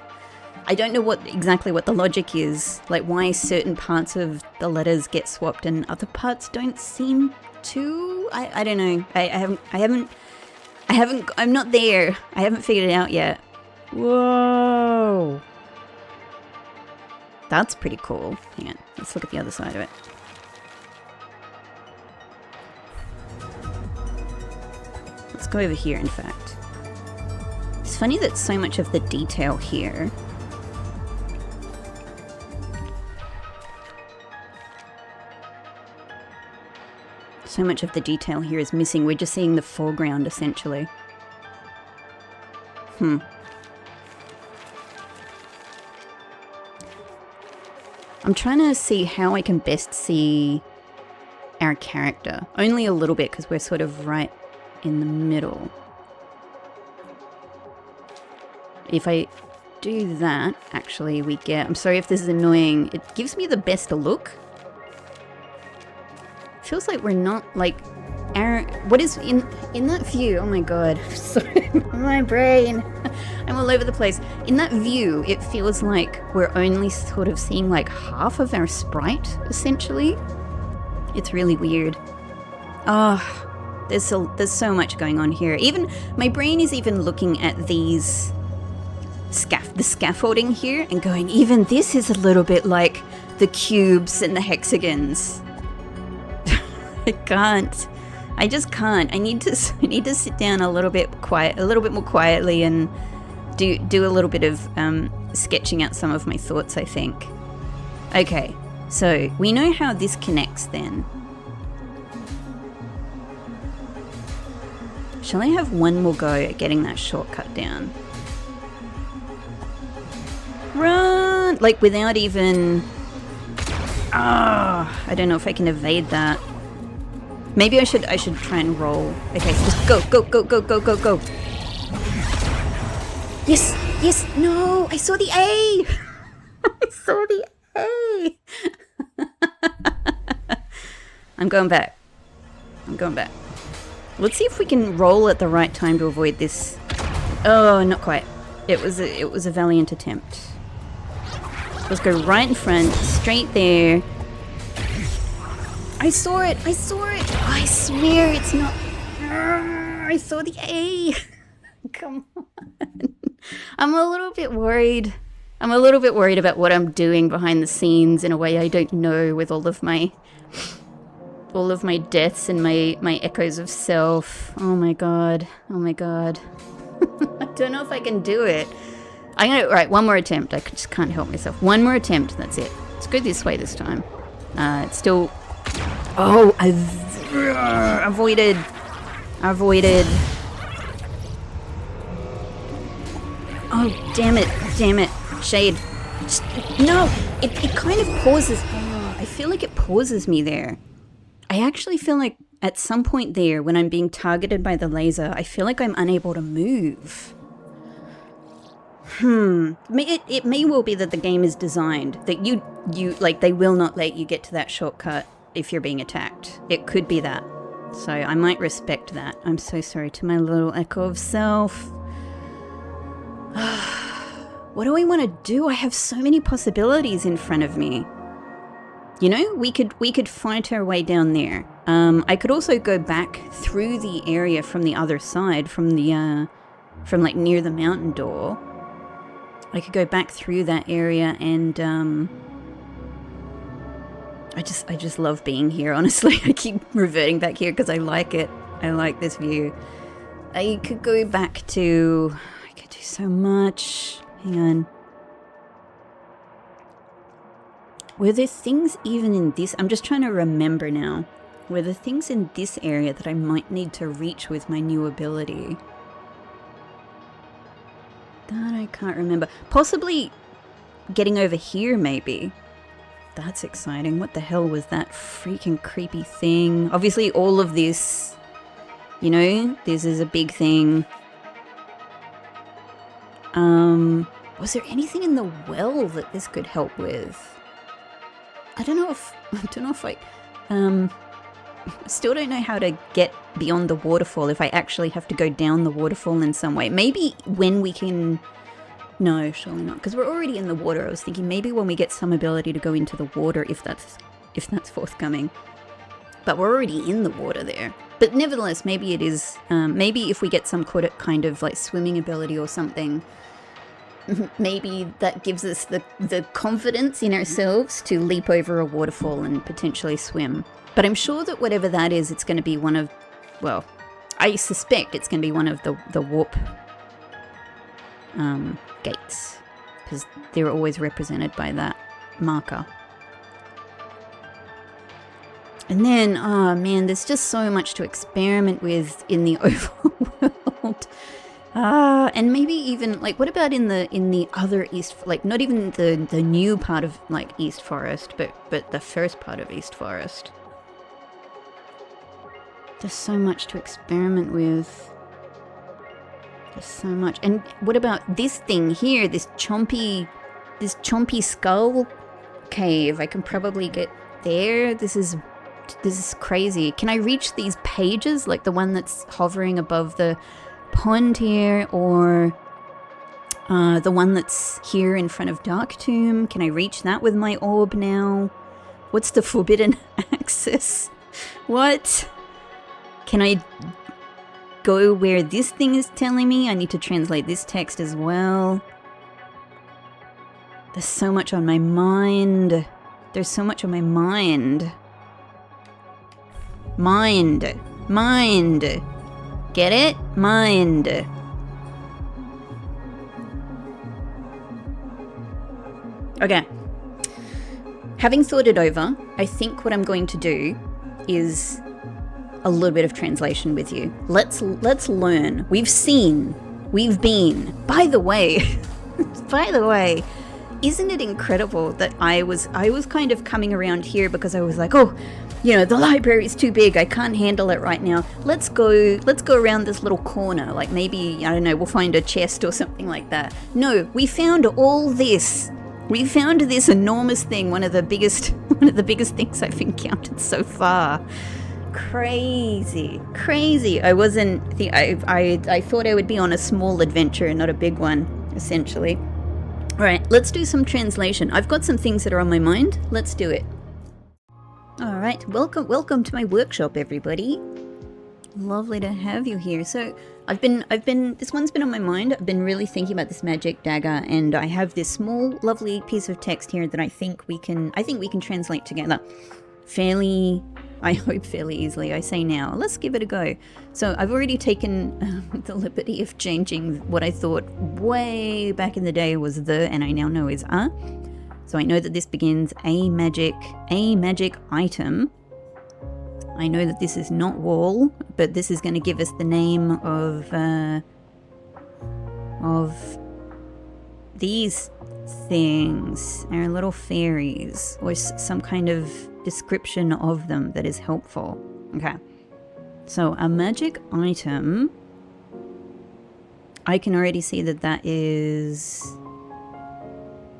A: I don't know exactly what the logic is, like why certain parts of the letters get swapped and other parts don't seem to. I don't know. I'm not there. I haven't figured it out yet. Whoa. That's pretty cool. Hang on, let's look at the other side of it. Let's go over here, in fact. It's funny that so much of the detail here is missing. We're just seeing the foreground, essentially. I'm trying to see how I can best see our character. Only a little bit, because we're sort of right in the middle. If I do that, actually we get... I'm sorry if this is annoying. It gives me the best look. Feels like we're not, like... what is in that view? Oh my god. Sorry, my brain. I'm all over the place. In that view, it feels like we're only sort of seeing like half of our sprite, essentially. It's really weird. Oh, there's so much going on here. Even my brain is even looking at these the scaffolding here and going, even this is a little bit like the cubes and the hexagons. I can't. I just can't. I need to sit down a little bit more quietly and do a little bit of sketching out some of my thoughts, I think. Okay, so we know how this connects then. Shall I have one more go at getting that shortcut down? Run! like without even... I don't know if I can evade that. Maybe I should try and roll. Okay, so just go, go, go, go, go, go, go. Yes, yes, no, I saw the A. I saw the A. I'm going back. I'm going back. Let's see if we can roll at the right time to avoid this. Oh, not quite. It was a valiant attempt. Let's go right in front, straight there. I saw it! I saw it! Oh, I swear it's not... I saw the A! Come on. I'm a little bit worried. I'm a little bit worried about what I'm doing behind the scenes in a way I don't know, with all of my deaths and my echoes of self. Oh my god. Oh my god. I don't know if I can do it. Right, one more attempt. I just can't help myself. One more attempt, that's it. Let's go this way this time. It's still... Oh, I avoided. Oh, damn it, Shade. Just, no, it kind of pauses. Oh, I feel like it pauses me there. I actually feel like at some point there, when I'm being targeted by the laser, I feel like I'm unable to move. It may well be that the game is designed that you like, they will not let you get to that shortcut if you're being attacked. It could be that. So I might respect that. I'm so sorry to my little echo of self. What do I want to do? I have so many possibilities in front of me. You know, we could fight our way down there. I could also go back through the area from the other side, from like near the mountain door. I could go back through that area and I just love being here, honestly. I keep reverting back here because I like it. I like this view. I could go back to... I could do so much. Hang on. Were there things even in this... I'm just trying to remember now. Were there things in this area that I might need to reach with my new ability? That I can't remember. Possibly getting over here, maybe. That's exciting. What the hell was that freaking creepy thing? Obviously, all of this, you know, this is a big thing. Was there anything in the well that this could help with? I don't know if I still don't know how to get beyond the waterfall, if I actually have to go down the waterfall in some way. Maybe when we can... No, surely not, because we're already in the water. I was thinking maybe when we get some ability to go into the water, if that's forthcoming. But we're already in the water there. But nevertheless, maybe it is... maybe if we get some kind of like swimming ability or something, maybe that gives us the confidence in ourselves to leap over a waterfall and potentially swim. But I'm sure that whatever that is, it's going to be one of... Well, I suspect it's going to be one of the warp gates, because they're always represented by that marker. And then, oh man, there's just so much to experiment with in the overworld. And maybe even, like, what about in the other East, like, not even the new part of, like, East Forest, but the first part of East Forest. There's so much to experiment with. There's so much. And what about this thing here, this chompy skull cave? I can probably get there. This is crazy. Can I reach these pages, like the one that's hovering above the pond here, or the one that's here in front of Dark Tomb? Can I reach that with my orb now? What's the forbidden access? What? Can I go where this thing is telling me? I need to translate this text as well. There's so much on my mind. There's so much on my mind. Mind. Get it? Mind. Okay. Having thought it over, I think what I'm going to do is a little bit of translation with you. Let's learn. We've seen. We've been. By the way, Isn't it incredible that I was kind of coming around here because I was like, oh, you know, the library's too big, I can't handle it right now. Let's go around this little corner, like maybe, I don't know, we'll find a chest or something like that. No, we found all this. We found this enormous thing, one of the biggest things I've encountered so far. Crazy. I thought I would be on a small adventure, not a big one, essentially. Alright, let's do some translation. I've got some things that are on my mind. Let's do it. Alright, welcome to my workshop, everybody. Lovely to have you here. So this one's been on my mind. I've been really thinking about this magic dagger, and I have this small, lovely piece of text here that I think we can translate together I hope fairly easily. I say now, let's give it a go. So I've already taken the liberty of changing what I thought way back in the day was the, and I now know is a. So I know that this begins a magic item. I know that this is not wall, but this is going to give us the name of these things, our little fairies, or some kind of description of them that is helpful. Okay, so a magic item, I can already see that is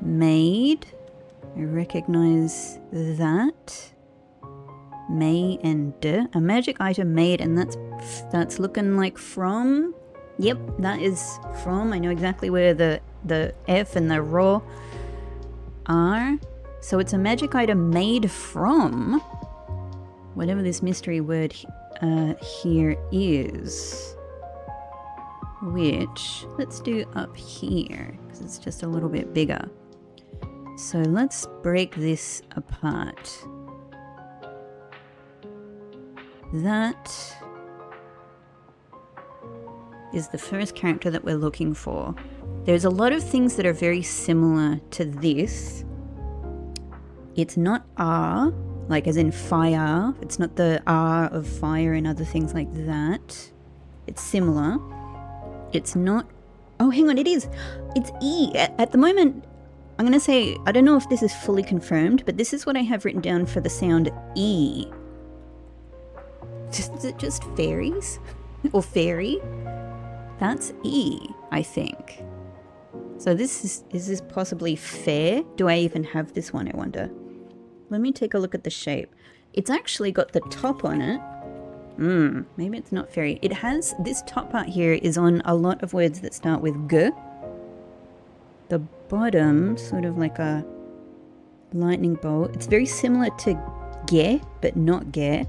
A: made. I recognize that. May and D. A magic item made, and that's looking like from. Yep, that is from. I know exactly where the F and the R are. So it's a magic item made from whatever this mystery word here is. Which, let's do up here, because it's just a little bit bigger. So let's break this apart. That is the first character that we're looking for. There's a lot of things that are very similar to this. It's not R, like as in fire. It's not the R of fire and other things like that. It's similar. It's not... Oh, hang on, it is. It's E. At the moment, I'm going to say, I don't know if this is fully confirmed, but this is what I have written down for the sound E. Is it just fairies? Or fairy? That's E, I think. So is this possibly fair? Do I even have this one, I wonder? Let me take a look at the shape. It's actually got the top on it. Maybe it's not fairy. It has, this top part here is on a lot of words that start with G. The bottom, sort of like a lightning bolt. It's very similar to Ge, but not Ge.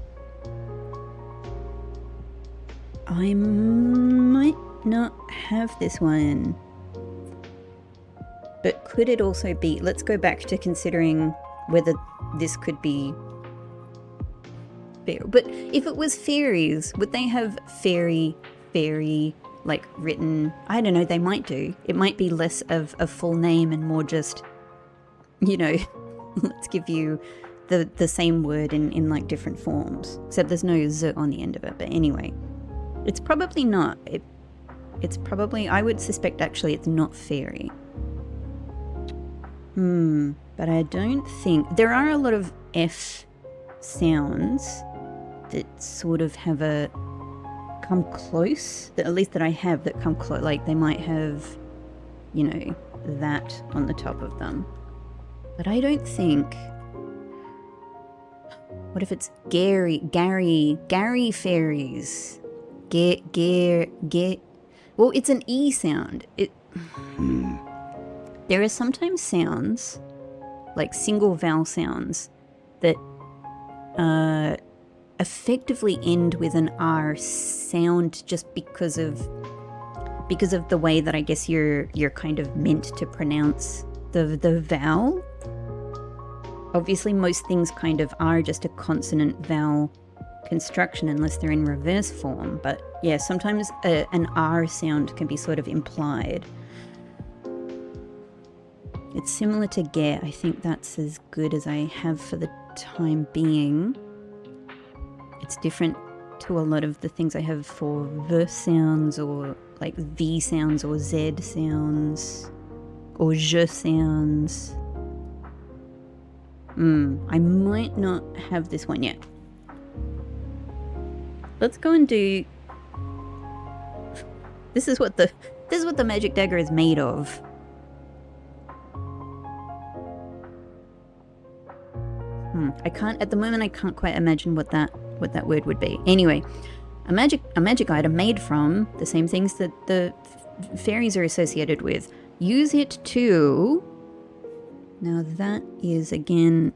A: I might not have this one. But could it also be, let's go back to considering whether this could be fair. But if it was fairies, would they have fairy, like written? I don't know, they might do. It might be less of a full name and more just, you know, let's give you the same word in like different forms. Except there's no Z on the end of it. But anyway, it's probably not. It's probably, I would suspect actually it's not fairy. But I don't think... There are a lot of F sounds that sort of have come close, that at least that I have that come close. Like they might have, you know, that on the top of them. But I don't think... What if it's Gary fairies? Well, it's an E sound. There are sometimes sounds, like single vowel sounds, that effectively end with an R sound just because of the way that I guess you're kind of meant to pronounce the vowel. Obviously, most things kind of are just a consonant vowel construction unless they're in reverse form. But yeah, sometimes an R sound can be sort of implied. It's similar to Ge. I think that's as good as I have for the time being. It's different to a lot of the things I have for verse sounds or like V sounds or Z sounds. or je sounds. I might not have this one yet. Let's go and do... This is what the magic dagger is made of. I can't, at the moment I can't quite imagine what that word would be. Anyway, a magic item made from the same things that the fairies are associated with. Use it to... Now that is again...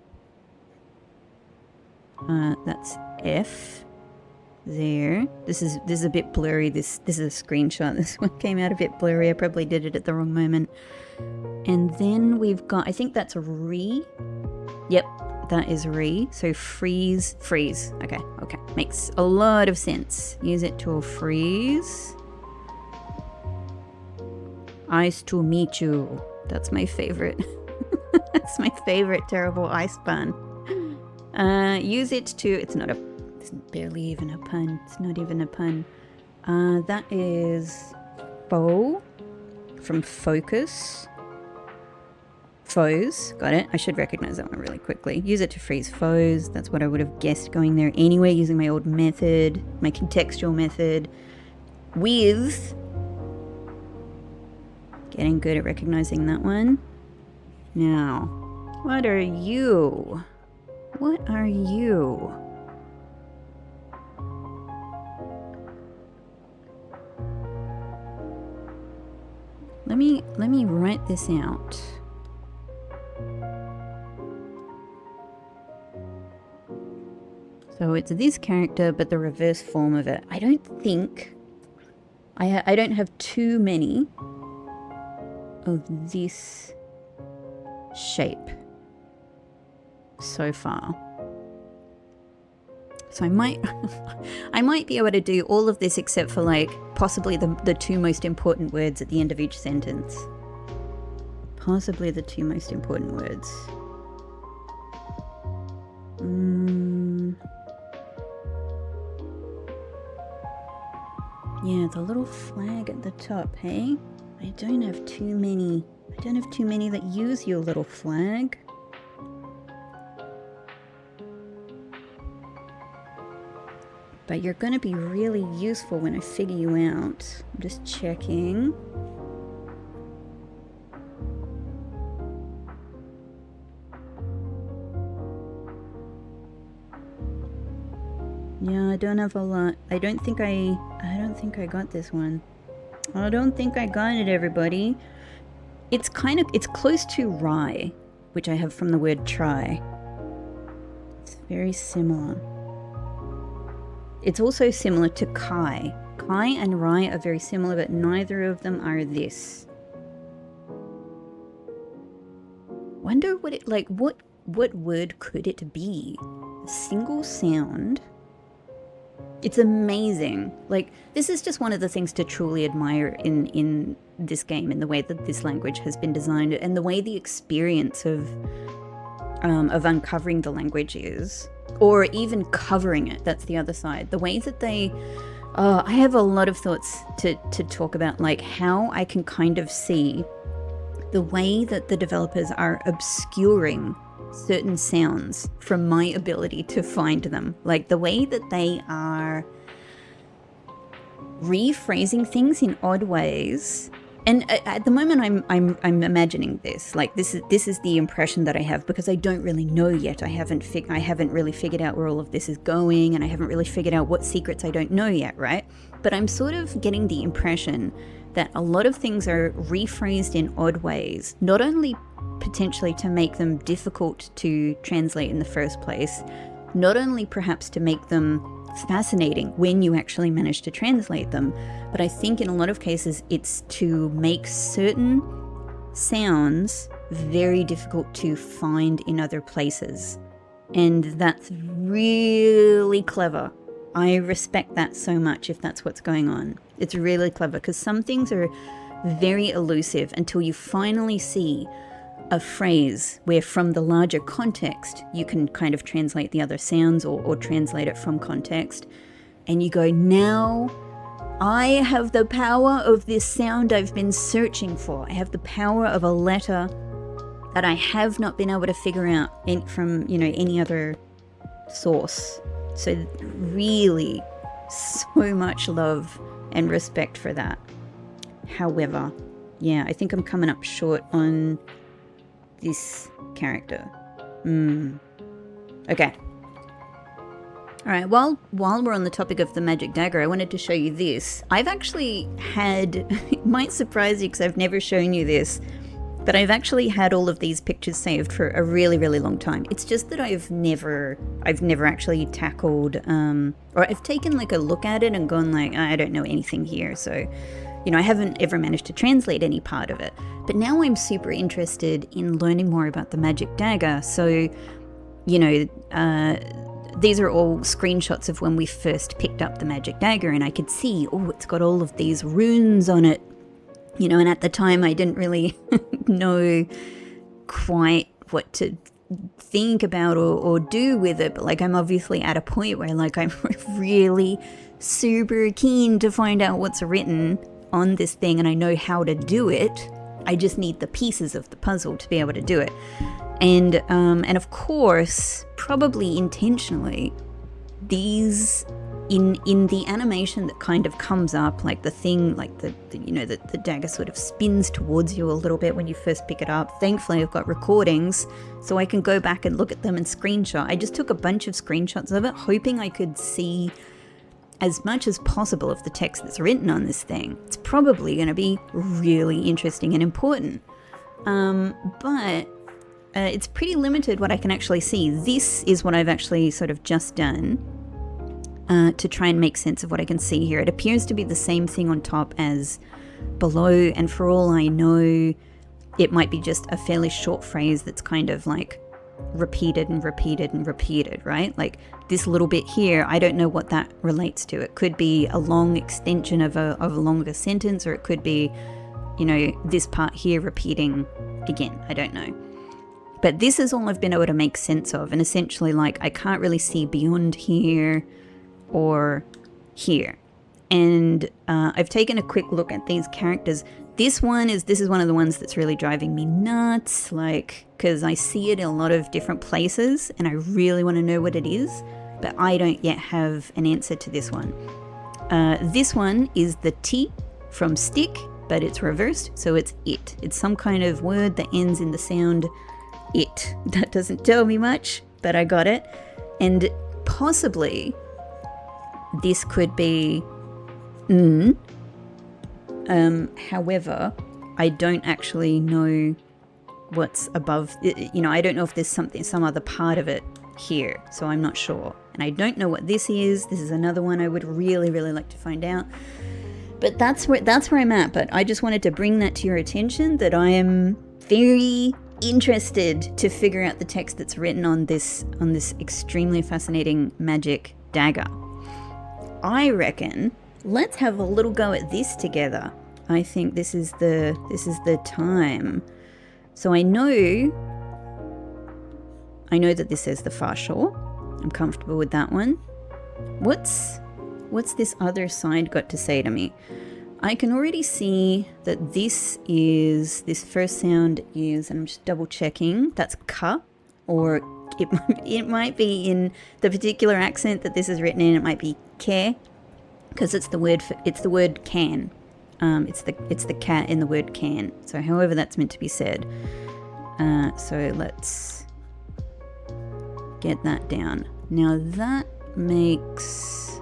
A: that's F. There. This is a bit blurry. This is a screenshot. This one came out a bit blurry. I probably did it at the wrong moment. And then we've got, I think that's re. Yep, that is re. So freeze. Okay. Makes a lot of sense. Use it to freeze. Ice to meet you. That's my favorite. That's my favorite terrible ice bun. Use it to, it's barely even a pun. It's not even a pun. That is foe from focus. Foes. Got it. I should recognize that one really quickly. Use it to freeze foes. That's what I would have guessed going there anyway, using my old method, my contextual method. With. Getting good at recognizing that one. Now, what are you? What are you? Let me write this out. So it's this character, but the reverse form of it. I don't think I don't have too many of this shape so far. So I might be able to do all of this except for like possibly the two most important words at the end of each sentence. Possibly the two most important words. Yeah, the little flag at the top, hey? I don't have too many that use your little flag. But you're going to be really useful when I figure you out. I'm just checking. Yeah, I don't have a lot. I don't think I got this one. I don't think I got it, everybody. It's close to rye, which I have from the word try. It's very similar. It's also similar to kai. Kai and rye are very similar, but neither of them are this. Wonder what it, like, what word could it be? A single sound. It's amazing. Like, this is just one of the things to truly admire in this game, in the way that this language has been designed, and the way the experience of uncovering the language is. Or even covering it, that's the other side. The way that they... I have a lot of thoughts to talk about, like, how I can kind of see the way that the developers are obscuring certain sounds from my ability to find them. Like, the way that they are rephrasing things in odd ways. And at the moment, I'm imagining this. Like, this is the impression that I have, because I don't really know yet. I haven't really figured out where all of this is going, and I haven't really figured out what secrets I don't know yet, right? But I'm sort of getting the impression that a lot of things are rephrased in odd ways, not only potentially to make them difficult to translate in the first place, not only perhaps to make them fascinating when you actually manage to translate them, but I think in a lot of cases it's to make certain sounds very difficult to find in other places. And that's really clever. I respect that so much if that's what's going on. It's really clever, because some things are very elusive until you finally see a phrase where from the larger context you can kind of translate the other sounds or translate it from context, and you go, now I have the power of this sound I've been searching for. I have the power of a letter that I have not been able to figure out from, any other source. So really, so much love and respect for that. However, yeah, I think I'm coming up short on this character. Okay. Alright, while we're on the topic of the magic dagger, I wanted to show you this. I've actually had, it might surprise you because I've never shown you this, but I've actually had all of these pictures saved for a really, really long time. It's just that I've never actually tackled, or I've taken like a look at it and gone like, I don't know anything here, so, I haven't ever managed to translate any part of it. But now I'm super interested in learning more about the magic dagger, so, these are all screenshots of when we first picked up the magic dagger, and I could see, it's got all of these runes on it, and at the time I didn't really know quite what to think about or do with it, but like I'm obviously at a point where like I'm really super keen to find out what's written on this thing, and I know how to do it. I just need the pieces of the puzzle to be able to do it. And of course, probably intentionally, these in the animation that kind of comes up, like the thing, like the dagger sort of spins towards you a little bit when you first pick it up. Thankfully, I've got recordings, so I can go back and look at them and screenshot. I just took a bunch of screenshots of it, hoping I could see as much as possible of the text that's written on this thing. It's probably going to be really interesting and important. But it's pretty limited what I can actually see. This is what I've actually sort of just done to try and make sense of what I can see here. It appears to be the same thing on top as below, and for all I know, it might be just a fairly short phrase that's kind of like repeated and repeated and repeated, right? Like this little bit here, I don't know what that relates to. It could be a long extension of a longer sentence, or it could be, this part here repeating again. I don't know. But this is all I've been able to make sense of, and essentially like I can't really see beyond here or here. And I've taken a quick look at these characters. This is one of the ones that's really driving me nuts, like, because I see it in a lot of different places and I really want to know what it is, but I don't yet have an answer to this one. This one is the T from stick, but it's reversed, so it's it. It's some kind of word that ends in the sound it. That doesn't tell me much, but I got it. And possibly this could be however, I don't actually know what's above, I don't know if there's some other part of it here, so I'm not sure. And I don't know what this is. This is another one I would really, really like to find out. But that's where I'm at. But I just wanted to bring that to your attention, that I am very interested to figure out the text that's written on this extremely fascinating magic dagger. I reckon let's have a little go at this together. I think this is the time. So I know that this says the far shore. I'm comfortable with that one. What's this other side got to say to me? I can already see that this first sound is, and I'm just double checking, that's ka, or it might be in the particular accent that this is written in, it might be ke, because it's the word can. It's the cat in the word can. So however that's meant to be said. So let's get that down. Now that makes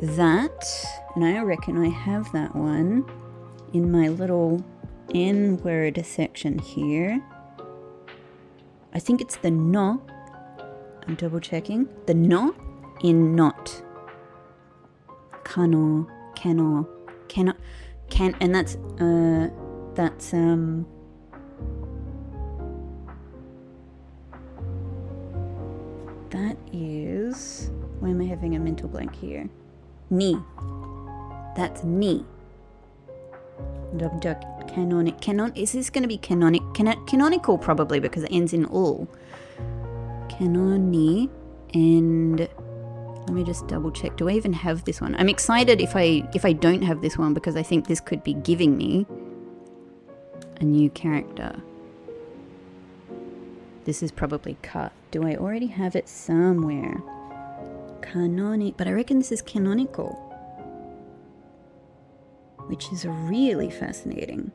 A: that, and I reckon I have that one in my little N-word section here. I think it's the no. I'm double checking. The no in not. Kano, cannot, can, and that's that is, why am I having a mental blank here? Ni. That's ni. Is this going to be canonical probably because it ends in ul. Canoni. And let me just double check. Do I even have this one? I'm excited if I don't have this one, because I think this could be giving me a new character. This is probably cut. Do I already have it somewhere? But I reckon this is canonical, which is really fascinating.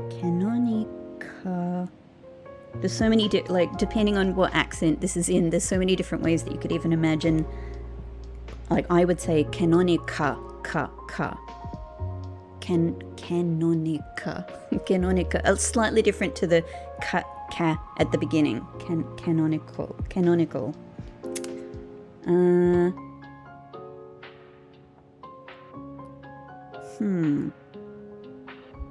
A: Canonica. There's so many, like, depending on what accent this is in, there's so many different ways that you could even imagine. Like, I would say canonica, canonica, canonica. Slightly different to the ca at the beginning. Canonical.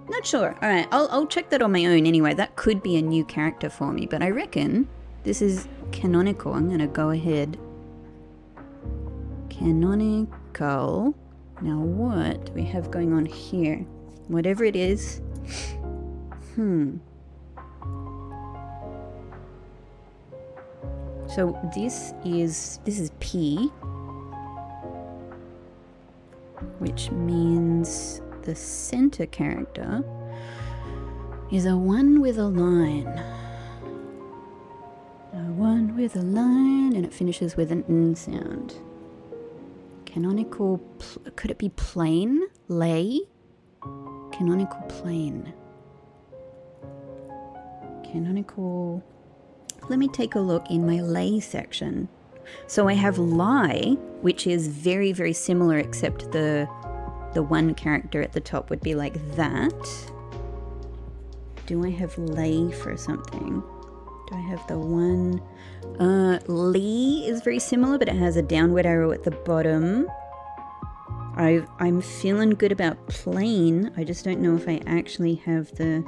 A: Not sure. All right, I'll check that on my own anyway. That could be a new character for me, but I reckon this is canonical. I'm gonna go ahead. Canonical. Now what do we have going on here? Whatever it is. So this is P, which means the center character is a one with a line. A one with a line, and it finishes with an N sound. Canonical, could it be plane? Lay? Canonical plane. Canonical. Let me take a look in my lay section. So I have lie, which is very, very similar, except the one character at the top would be like that. Do I have lay for something? Do I have the one? Lee is very similar, but it has a downward arrow at the bottom. I'm feeling good about plane. I just don't know if I actually have the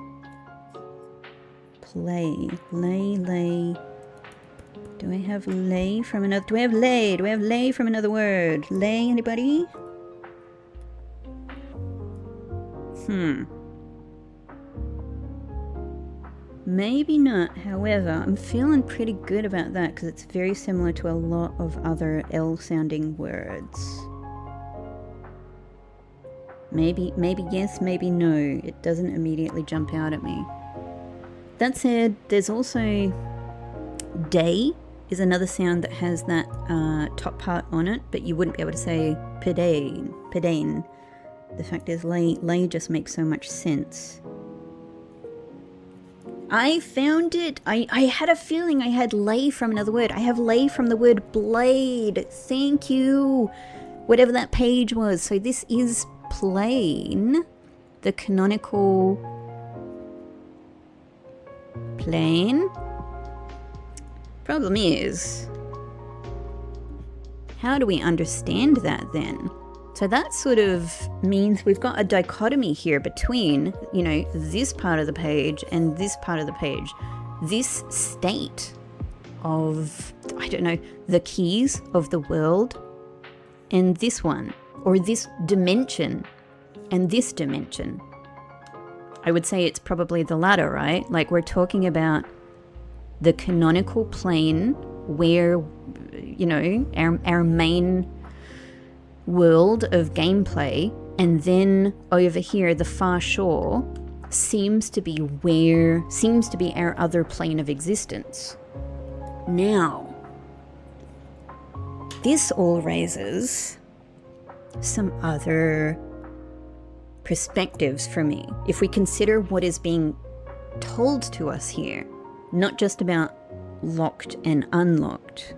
A: play. Lay. Do I have lay from another? Do I have lay? Do I have lay from another word? Lay, anybody? Maybe not. However, I'm feeling pretty good about that because it's very similar to a lot of other L-sounding words. Maybe yes, maybe no. It doesn't immediately jump out at me. That said, there's also day is another sound that has that top part on it, but you wouldn't be able to say pedane. The fact is, lay just makes so much sense. I found it. I had a feeling I had lay from another word. I have lay from the word blade. Thank you. Whatever that page was. So this is plane. The canonical plane. Problem is, how do we understand that then? So that sort of means we've got a dichotomy here between, you know, this part of the page and this part of the page. This state of, I don't know, the keys of the world and this one, or this dimension and this dimension. I would say it's probably the latter, right? Like we're talking about the canonical plane where, you know, our main world of gameplay, and then over here the far shore seems to be our other plane of existence. Now, this all raises some other perspectives for me. If we consider what is being told to us here, not just about locked and unlocked.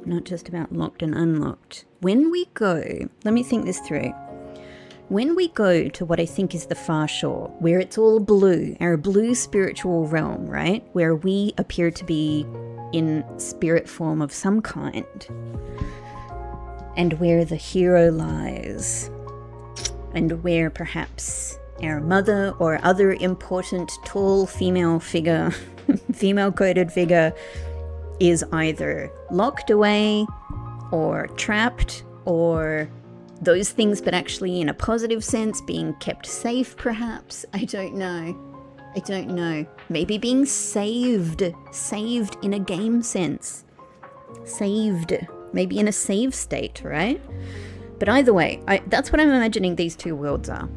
A: Not just about locked and unlocked. When we go, let me think this through. When we go to what I think is the far shore, where it's all blue, our blue spiritual realm, right? Where we appear to be in spirit form of some kind, and where the hero lies, and where perhaps our mother or other important tall female figure, female-coded figure, is either locked away or trapped or those things, but actually in a positive sense, being kept safe perhaps. I don't know. I don't know. Maybe being saved. Saved in a game sense. Saved. Maybe in a save state, right? But either way, that's what I'm imagining these two worlds are.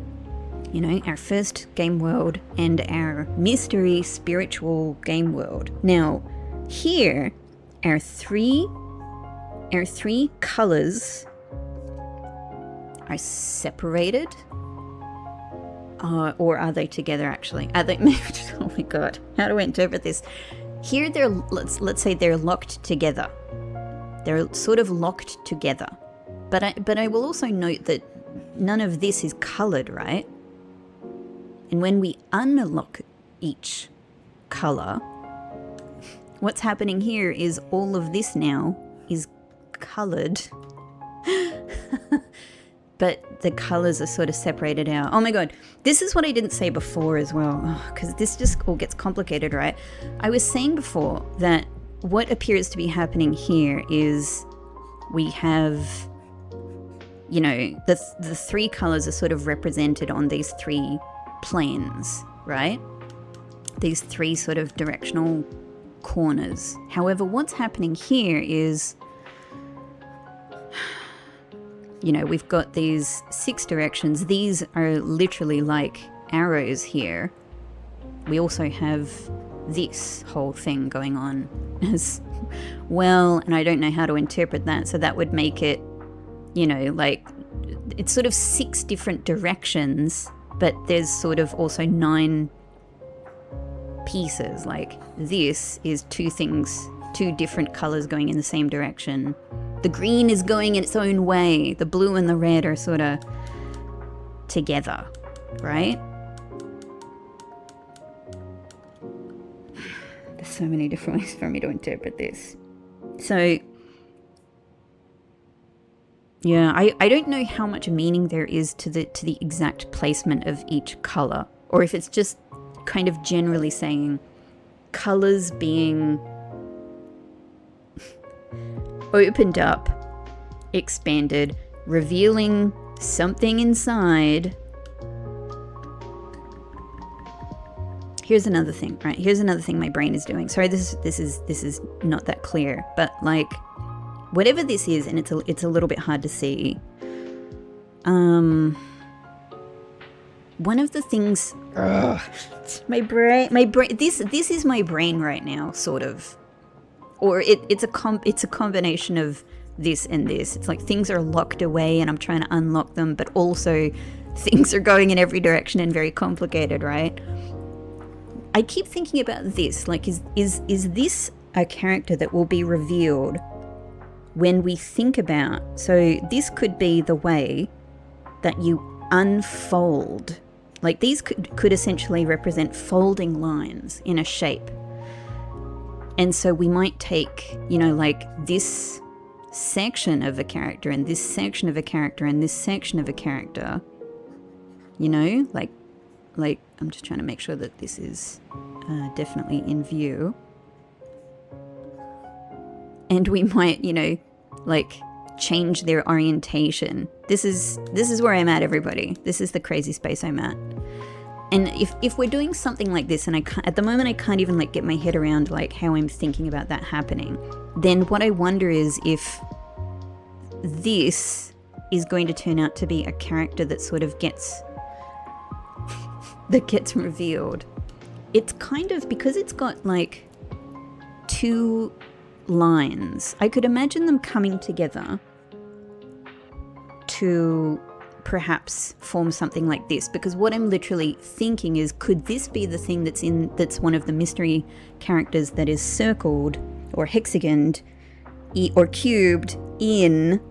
A: You know, our first game world and our mystery spiritual game world. Now, here, our three colors are separated. Or are they together actually? Are they? Oh my god, how do I interpret this? Here they're, let's say they're locked together. They're sort of locked together. But I will also note that none of this is colored, right? And when we unlock each color, what's happening here is all of this now is colored. But the colors are sort of separated out. Oh my god, this is what I didn't say before as well, because this just all gets complicated, right? I was saying before that what appears to be happening here is we have, you know, the three colors are sort of represented on these three planes, right? These three sort of directional corners. However, what's happening here is, you know, we've got these 6 directions. These are literally like arrows here. We also have this whole thing going on as well, and I don't know how to interpret that, so that would make it, you know, like, it's sort of 6 different directions, but there's sort of also 9 pieces. Like, this is 2 things, 2 different colors going in the same direction. The green is going in its own way. The blue and the red are sort of together, right? There's so many different ways for me to interpret this. So, yeah, I don't know how much meaning there is to the exact placement of each color, or if it's just kind of generally saying colors being opened up, expanded, revealing something inside. Here's another thing, right? Here's another thing my brain is doing. Sorry, this is not that clear, but like, whatever this is, and it's a little bit hard to see. One of the things, my brain. This is my brain right now, sort of, or it's a combination of this and this. It's like things are locked away, and I'm trying to unlock them, but also things are going in every direction and very complicated, right? I keep thinking about this, like, is this a character that will be revealed when we think about, so this could be the way that you unfold, like these could essentially represent folding lines in a shape. And so we might take, you know, like this section of a character and this section of a character and this section of a character, you know, like I'm just trying to make sure that this is definitely in view. And we might, you know, like change their orientation. This is where I'm at, everybody. This is the crazy space I'm at. And if we're doing something like this, and at the moment I can't even like get my head around like how I'm thinking about that happening, then what I wonder is if this is going to turn out to be a character that sort of gets revealed. It's kind of, because it's got like 2 lines, I could imagine them coming together to perhaps form something like this, because what I'm literally thinking is, could this be the thing that's one of the mystery characters that is circled or hexagoned or cubed in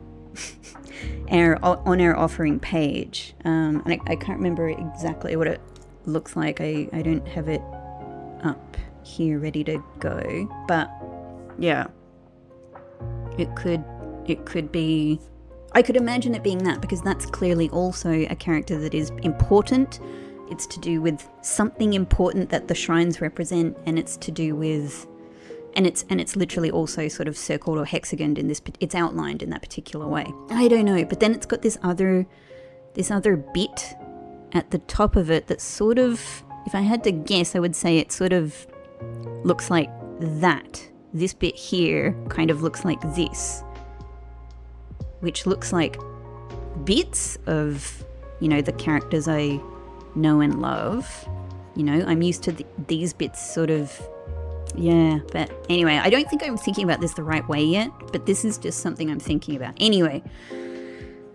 A: on our offering page? And I can't remember exactly what it looks like. I don't have it up here ready to go, but yeah, it could be, I could imagine it being that, because that's clearly also a character that is important. It's to do with something important that the shrines represent, and it's to do with, and it's literally also sort of circled or hexagoned in this, it's outlined in that particular way. I don't know, but then it's got this other bit at the top of it that sort of If I had to guess, I would say it sort of looks like that. This bit here kind of looks like this, which looks like bits of, you know, the characters I know and love. You know, I'm used to these bits sort of, yeah. But anyway, I don't think I'm thinking about this the right way yet, but this is just something I'm thinking about. Anyway,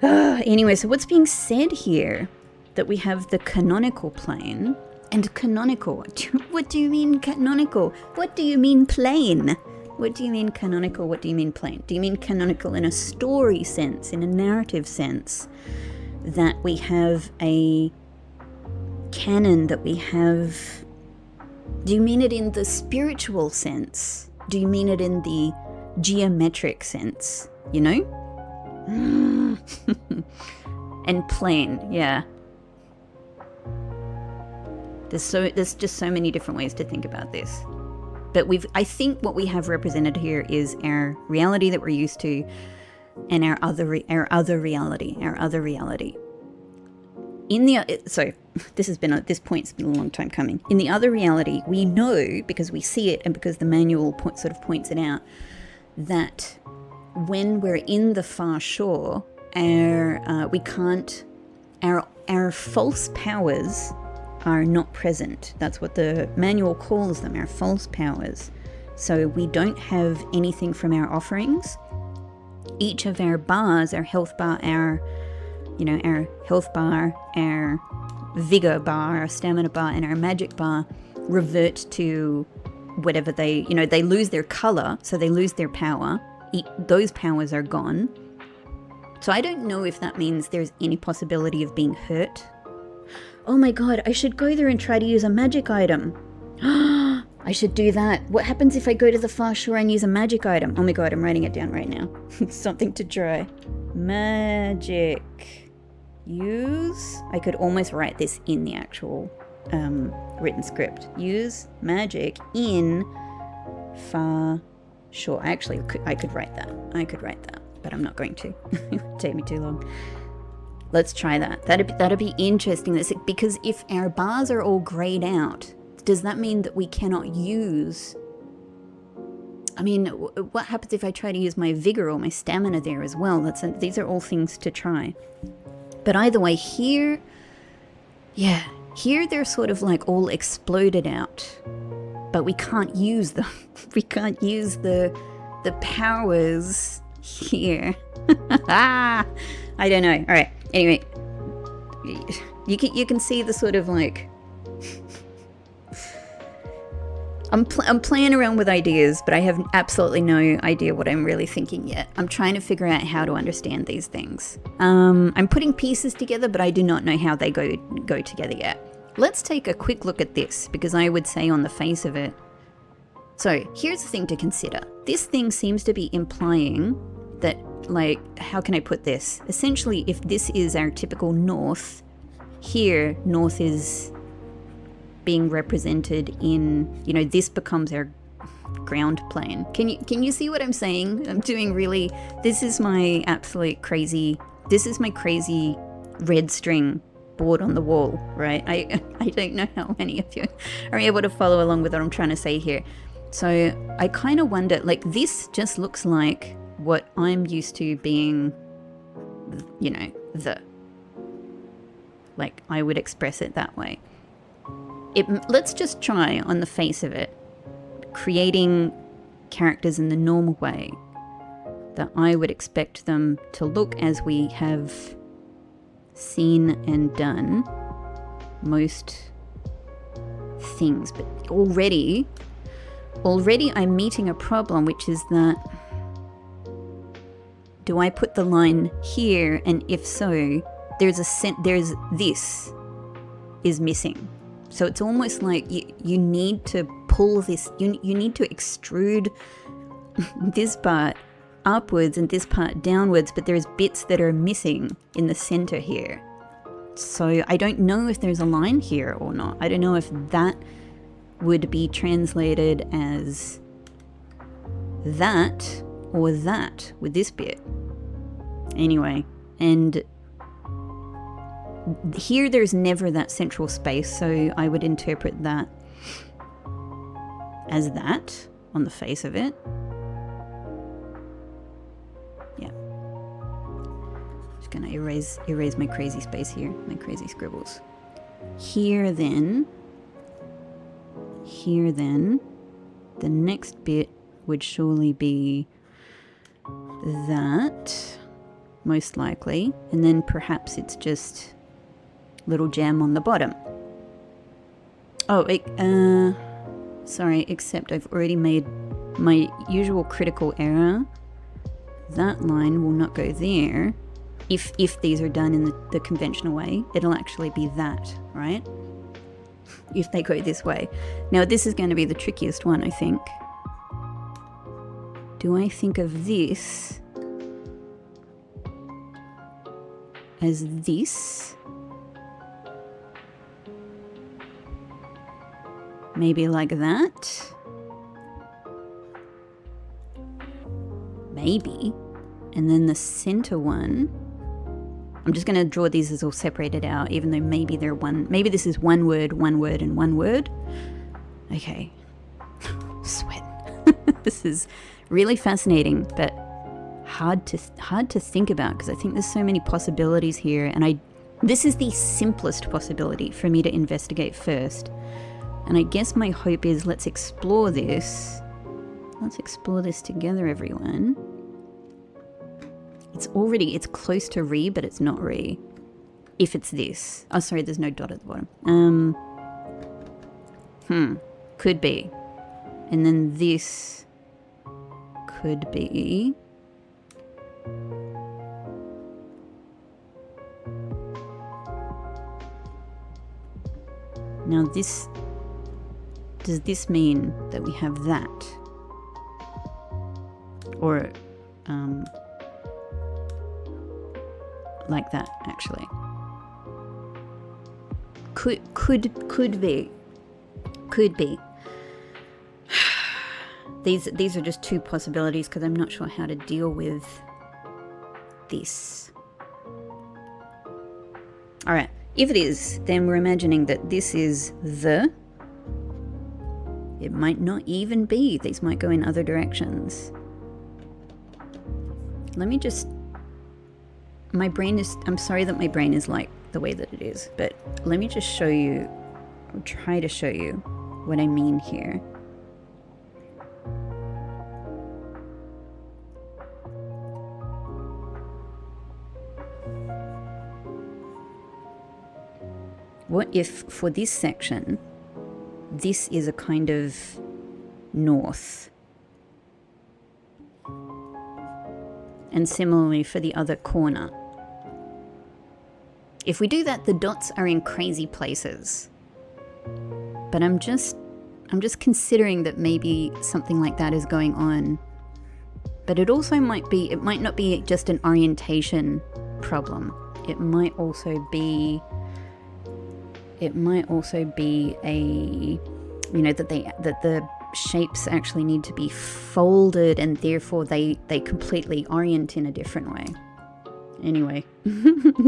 A: so what's being said here? That we have the canonical plane and canonical. What do you mean canonical? What do you mean plane? What do you mean canonical? What do you mean plane? Do you mean canonical in a story sense, in a narrative sense? That we have a canon, that we have... Do you mean it in the spiritual sense? Do you mean it in the geometric sense? You know? And plane, yeah. There's just so many different ways to think about this. But I think what we have represented here is our reality that we're used to, and our other reality. So this point's been a long time coming. In the other reality, we know, because we see it and because the manual sort of points it out, that when we're in the far shore, our false powers are not present. That's what the manual calls them, our false powers. So we don't have anything from our offerings. Each of our bars, our health bar, our health bar, our vigor bar, our stamina bar, and our magic bar revert to whatever they lose their color, so they lose their power. Those powers are gone. So I don't know if that means there's any possibility of being hurt. Oh my god, I should go there and try to use a magic item. I should do that. What happens if I go to the far shore and use a magic item? Oh my god, I'm writing it down right now. Something to try. Magic. Use. I could almost write this in the actual written script. Use magic in far shore. Actually, I could write that. But I'm not going to. It would take me too long. Let's try that. That'd be interesting. Because if our bars are all grayed out, does that mean that we cannot use... I mean, what happens if I try to use my vigor or my stamina there as well? These are all things to try. But either way, here they're sort of like all exploded out. But we can't use them. We can't use the powers here. I don't know. All right. Anyway, you can see the sort of like... I'm playing around with ideas, but I have absolutely no idea what I'm really thinking yet. I'm trying to figure out how to understand these things. I'm putting pieces together, but I do not know how they go together yet. Let's take a quick look at this, because I would say on the face of it... So, here's the thing to consider. This thing seems to be implying that, like, how can I put this? Essentially, if this is our typical north, here, north is being represented in, this becomes our ground plane. Can you see what I'm saying? I'm doing really... This is my crazy red string board on the wall, right? I don't know how many of you are able to follow along with what I'm trying to say here. So I kind of wonder, like, this just looks like what I'm used to being, like, I would express it that way. Let's just try, on the face of it, creating characters in the normal way that I would expect them to look as we have seen and done most things. But already I'm meeting a problem, which is that, do I put the line here? And if so, there's this is missing. So it's almost like you need to pull this, you need to extrude this part upwards and this part downwards, but there's bits that are missing in the center here. So I don't know if there's a line here or not. I don't know if that would be translated as that or that with this bit. Anyway, and here there's never that central space, so I would interpret that as that on the face of it. Yeah. Just gonna erase my crazy space here, my crazy scribbles. Here then, the next bit would surely be that, most likely, and then perhaps it's just little gem on the bottom. Oh, sorry, except I've already made my usual critical error. That line will not go there. If these are done in the conventional way, it'll actually be that, right? If they go this way. Now this is going to be the trickiest one, I think. Do I think of this as this? Maybe like that? Maybe. And then the center one, I'm just going to draw these as all separated out, even though maybe they're maybe this is one word, and one word. Okay. Sweat. This is really fascinating, but hard to think about, because I think there's so many possibilities here, and this is the simplest possibility for me to investigate first. And I guess my hope is, let's explore this. Let's explore this together, everyone. It's close to re, but it's not re. If it's this. Oh, sorry, there's no dot at the bottom. Could be. And then this could be. Now this, does this mean that we have that? Or, like that, actually. Could be. Could be. These are just two possibilities, because I'm not sure how to deal with this. Alright, if it is, then we're imagining that this is the. It might not even be. These might go in other directions. Let me just. I'm sorry that my brain is like the way that it is, but let me just show you, or try to show you what I mean here. What if for this section, this is a kind of north? And similarly for the other corner. If we do that, the dots are in crazy places. But I'm just considering that maybe something like that is going on. But it also might not be just an orientation problem. It might also be a, that the shapes actually need to be folded, and therefore they completely orient in a different way. Anyway,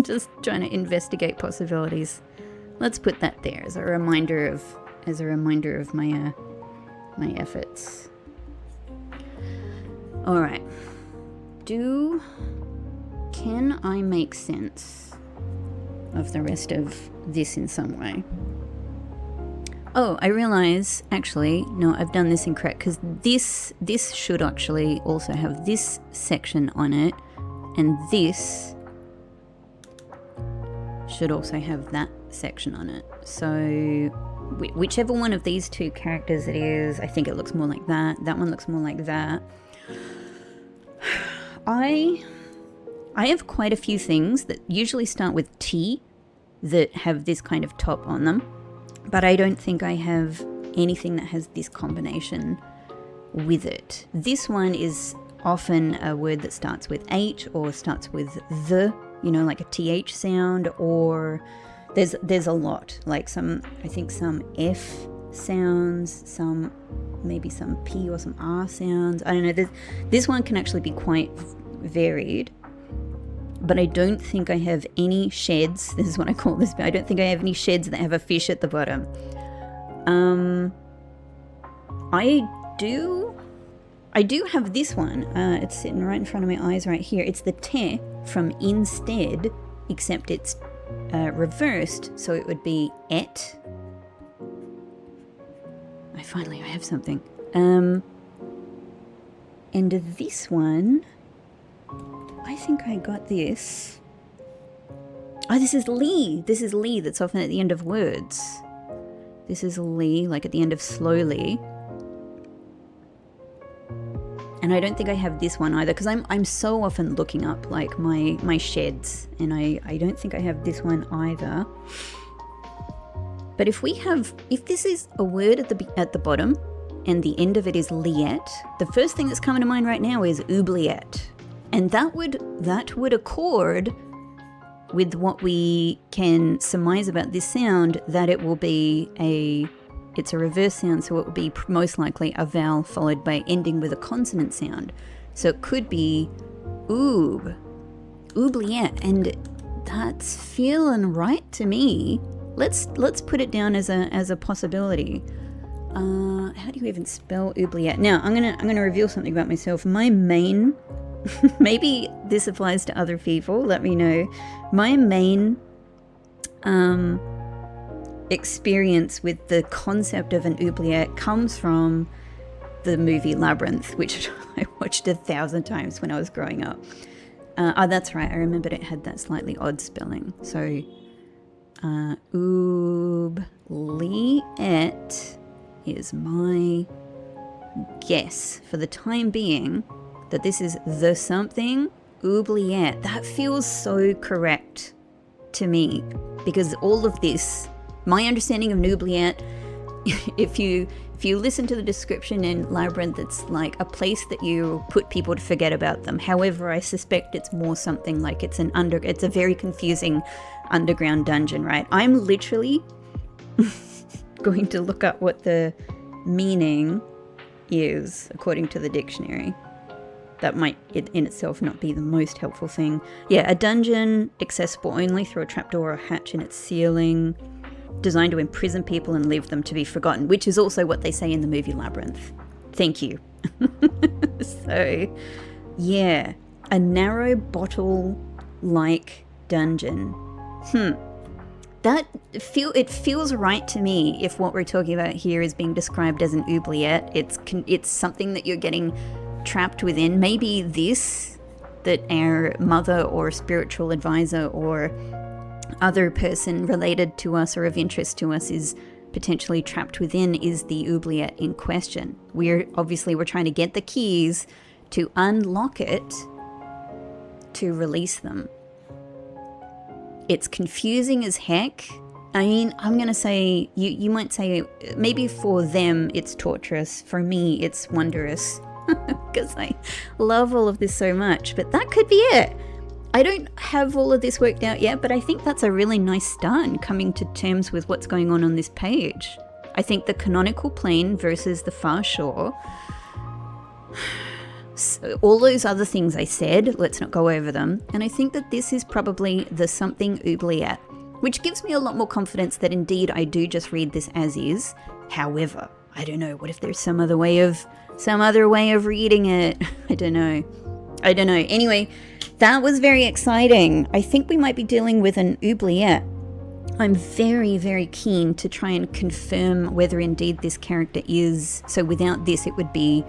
A: just trying to investigate possibilities. Let's put that there as a reminder of my my efforts. All right. Can I make sense of the rest of this in some way? Oh, I realize, actually, no, I've done this incorrect, because this should actually also have this section on it, and this should also have that section on it. So whichever one of these two characters it is, I think it looks more like that. That one looks more like that. I have quite a few things that usually start with T that have this kind of top on them. But I don't think I have anything that has this combination with it. This one is often a word that starts with H or starts with the, like a TH sound, or there's a lot, like I think some F sounds, maybe some P or some R sounds. I don't know. This one can actually be quite varied. but I don't think I have any sheds. This is what I call this. I don't think I have any sheds that have a fish at the bottom. I do have this one. It's sitting right in front of my eyes right here. It's the te from instead, except it's reversed, so it would be et. I have something. And this one, I think I got this. Oh, this is Lee. This is Lee that's often at the end of words. This is Lee, like at the end of slowly. And I don't think I have this one either, because I'm so often looking up like my sheds, and I don't think I have this one either. But if this is a word at the bottom and the end of it is liet, the first thing that's coming to mind right now is oubliette. And that would accord with what we can surmise about this sound, that it will be it's a reverse sound, so it would be most likely a vowel followed by ending with a consonant sound. So it could be oubliette, and that's feeling right to me. Let's put it down as a possibility. How do you even spell oubliette? Now I'm gonna reveal something about myself. My main maybe this applies to other people, let me know. My main experience with the concept of an oubliette comes from the movie Labyrinth, which I watched 1,000 times when I was growing up. Oh, that's right, I remembered it had that slightly odd spelling. So oubliette is my guess for the time being, that this is the something oubliette. That feels so correct to me, because all of this, my understanding of an oubliette, if you listen to the description in Labyrinth, it's like a place that you put people to forget about them. However, I suspect it's more something like it's a very confusing underground dungeon, right? I'm literally going to look up what the meaning is according to the dictionary. That might in itself not be the most helpful thing. Yeah, a dungeon accessible only through a trapdoor or a hatch in its ceiling, designed to imprison people and leave them to be forgotten, which is also what they say in the movie Labyrinth. Thank you. So, yeah, a narrow bottle-like dungeon. It feels right to me if what we're talking about here is being described as an oubliette. It's something that you're getting trapped within. Maybe this, that our mother or spiritual advisor or other person related to us or of interest to us is potentially trapped within, is the oubliette in question. We're trying to get the keys to unlock it, to release them. It's confusing as heck. I mean, I'm gonna say, you might say maybe for them it's torturous, for me it's wondrous, because I love all of this so much, but that could be it. I don't have all of this worked out yet, but I think that's a really nice start in coming to terms with what's going on this page. I think the canonical plane versus the far shore, so all those other things I said, let's not go over them, and I think that this is probably the something oubliette, which gives me a lot more confidence that indeed I do just read this as is. However, I don't know, what if there's some other way of reading it? I don't know. Anyway, that was very exciting. I think we might be dealing with an oubliette. I'm very, very keen to try and confirm whether indeed this character is. So without this, it would be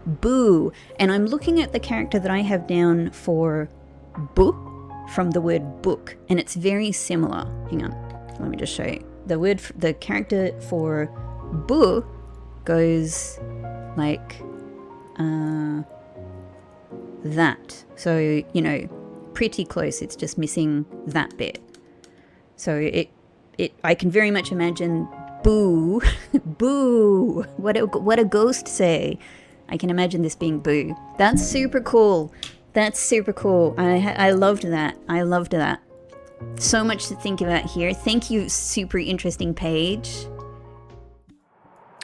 A: boo. And I'm looking at the character that I have down for boo from the word book, and it's very similar. Hang on, let me just show you. The character for boo goes like that. So, pretty close. It's just missing that bit. So I can very much imagine boo, boo. What a ghost say. I can imagine this being boo. That's super cool. I loved that. So much to think about here. Thank you, super interesting page.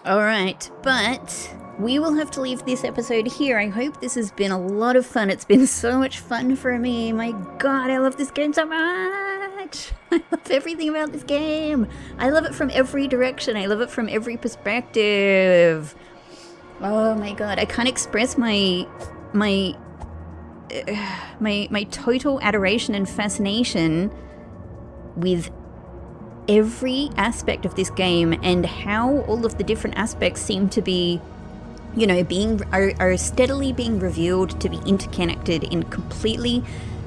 A: Alright, but we will have to leave this episode here. I hope this has been a lot of fun. It's been so much fun for me. My god, I love this game so much. I love everything about this game. I love it from every direction. I love it from every perspective. Oh my god, I can't express my total adoration and fascination with every aspect of this game and how all of the different aspects seem to be, you know, are steadily being revealed to be interconnected in completely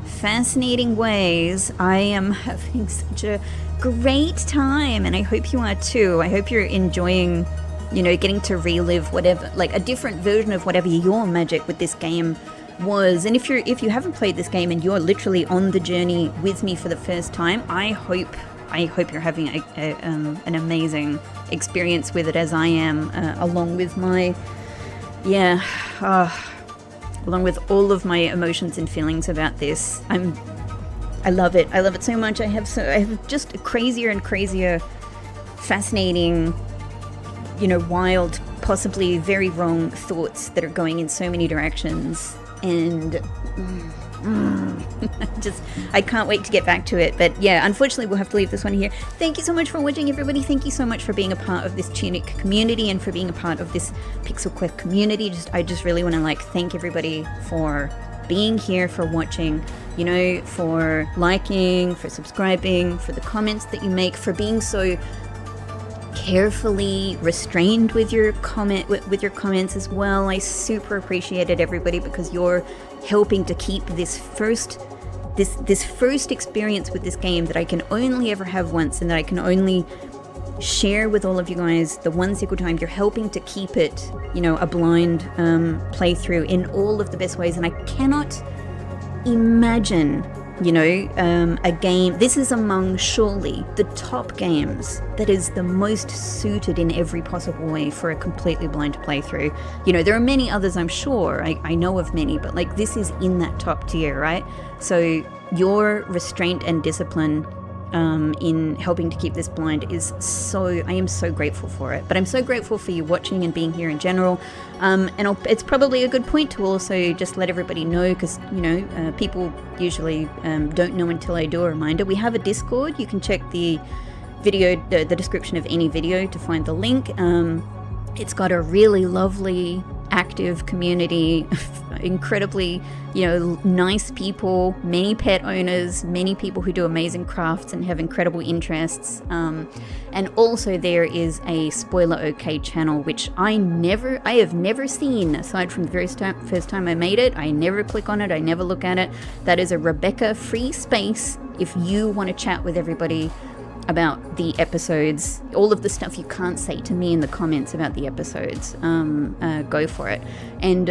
A: fascinating ways. I am having such a great time, and I hope you are too. I hope you're enjoying, you know, getting to relive whatever, like a different version of whatever your magic with this game was. And if you haven't played this game and you're literally on the journey with me for the first time, I hope you're having an amazing experience with it, as I am, along with my, along with all of my emotions and feelings about this. I love it. I love it so much. I have just crazier and crazier, fascinating, you know, wild, possibly very wrong thoughts that are going in so many directions. And I can't wait to get back to it. But yeah, unfortunately we'll have to leave this one here. Thank you so much for watching, everybody. Thank you so much for being a part of this Tunic community and for being a part of this Pixel Quest community. I just really want to thank everybody for being here, for watching, you know, for liking, for subscribing, for the comments that you make, for being so carefully restrained with your comments as well. I super appreciate it, everybody, because you're helping to keep this first experience with this game that I can only ever have once and that I can only share with all of you guys the one single time. You're helping to keep it, you know, a blind playthrough in all of the best ways, and I cannot imagine, you know, a game. This is among surely the top games that is the most suited in every possible way for a completely blind playthrough. You know, there are many others, I'm sure. I know of many, but like this is in that top tier, right? So your restraint and discipline in helping to keep this blind is I am so grateful for it. But I'm so grateful for you watching and being here in general. And it's probably a good point to also just let everybody know, because, you know, people usually don't know until I do a reminder. We have a Discord. You can check the video, the description of any video to find the link. It's got a really lovely, active community, incredibly, you know, nice people, many pet owners, many people who do amazing crafts and have incredible interests. And also there is a spoiler okay channel, which I have never seen aside from the first time I made it. I never click on it. I never look at it. That is a Rebecca free space if you want to chat with everybody about the episodes, all of the stuff you can't say to me in the comments about the episodes. Go for it. And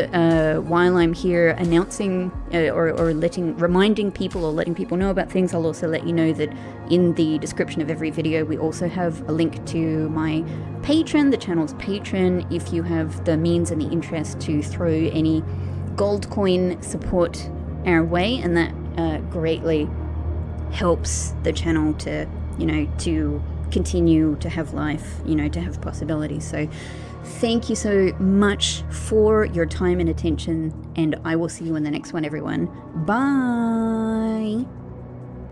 A: while I'm here announcing or reminding people or letting people know about things, I'll also let you know that in the description of every video we also have a link to my Patreon, the channel's Patreon, if you have the means and the interest to throw any gold coin support our way, and that greatly helps the channel to, you know, to continue to have life, you know, to have possibilities. So thank you so much for your time and attention, and I will see you in the next one, everyone. Bye.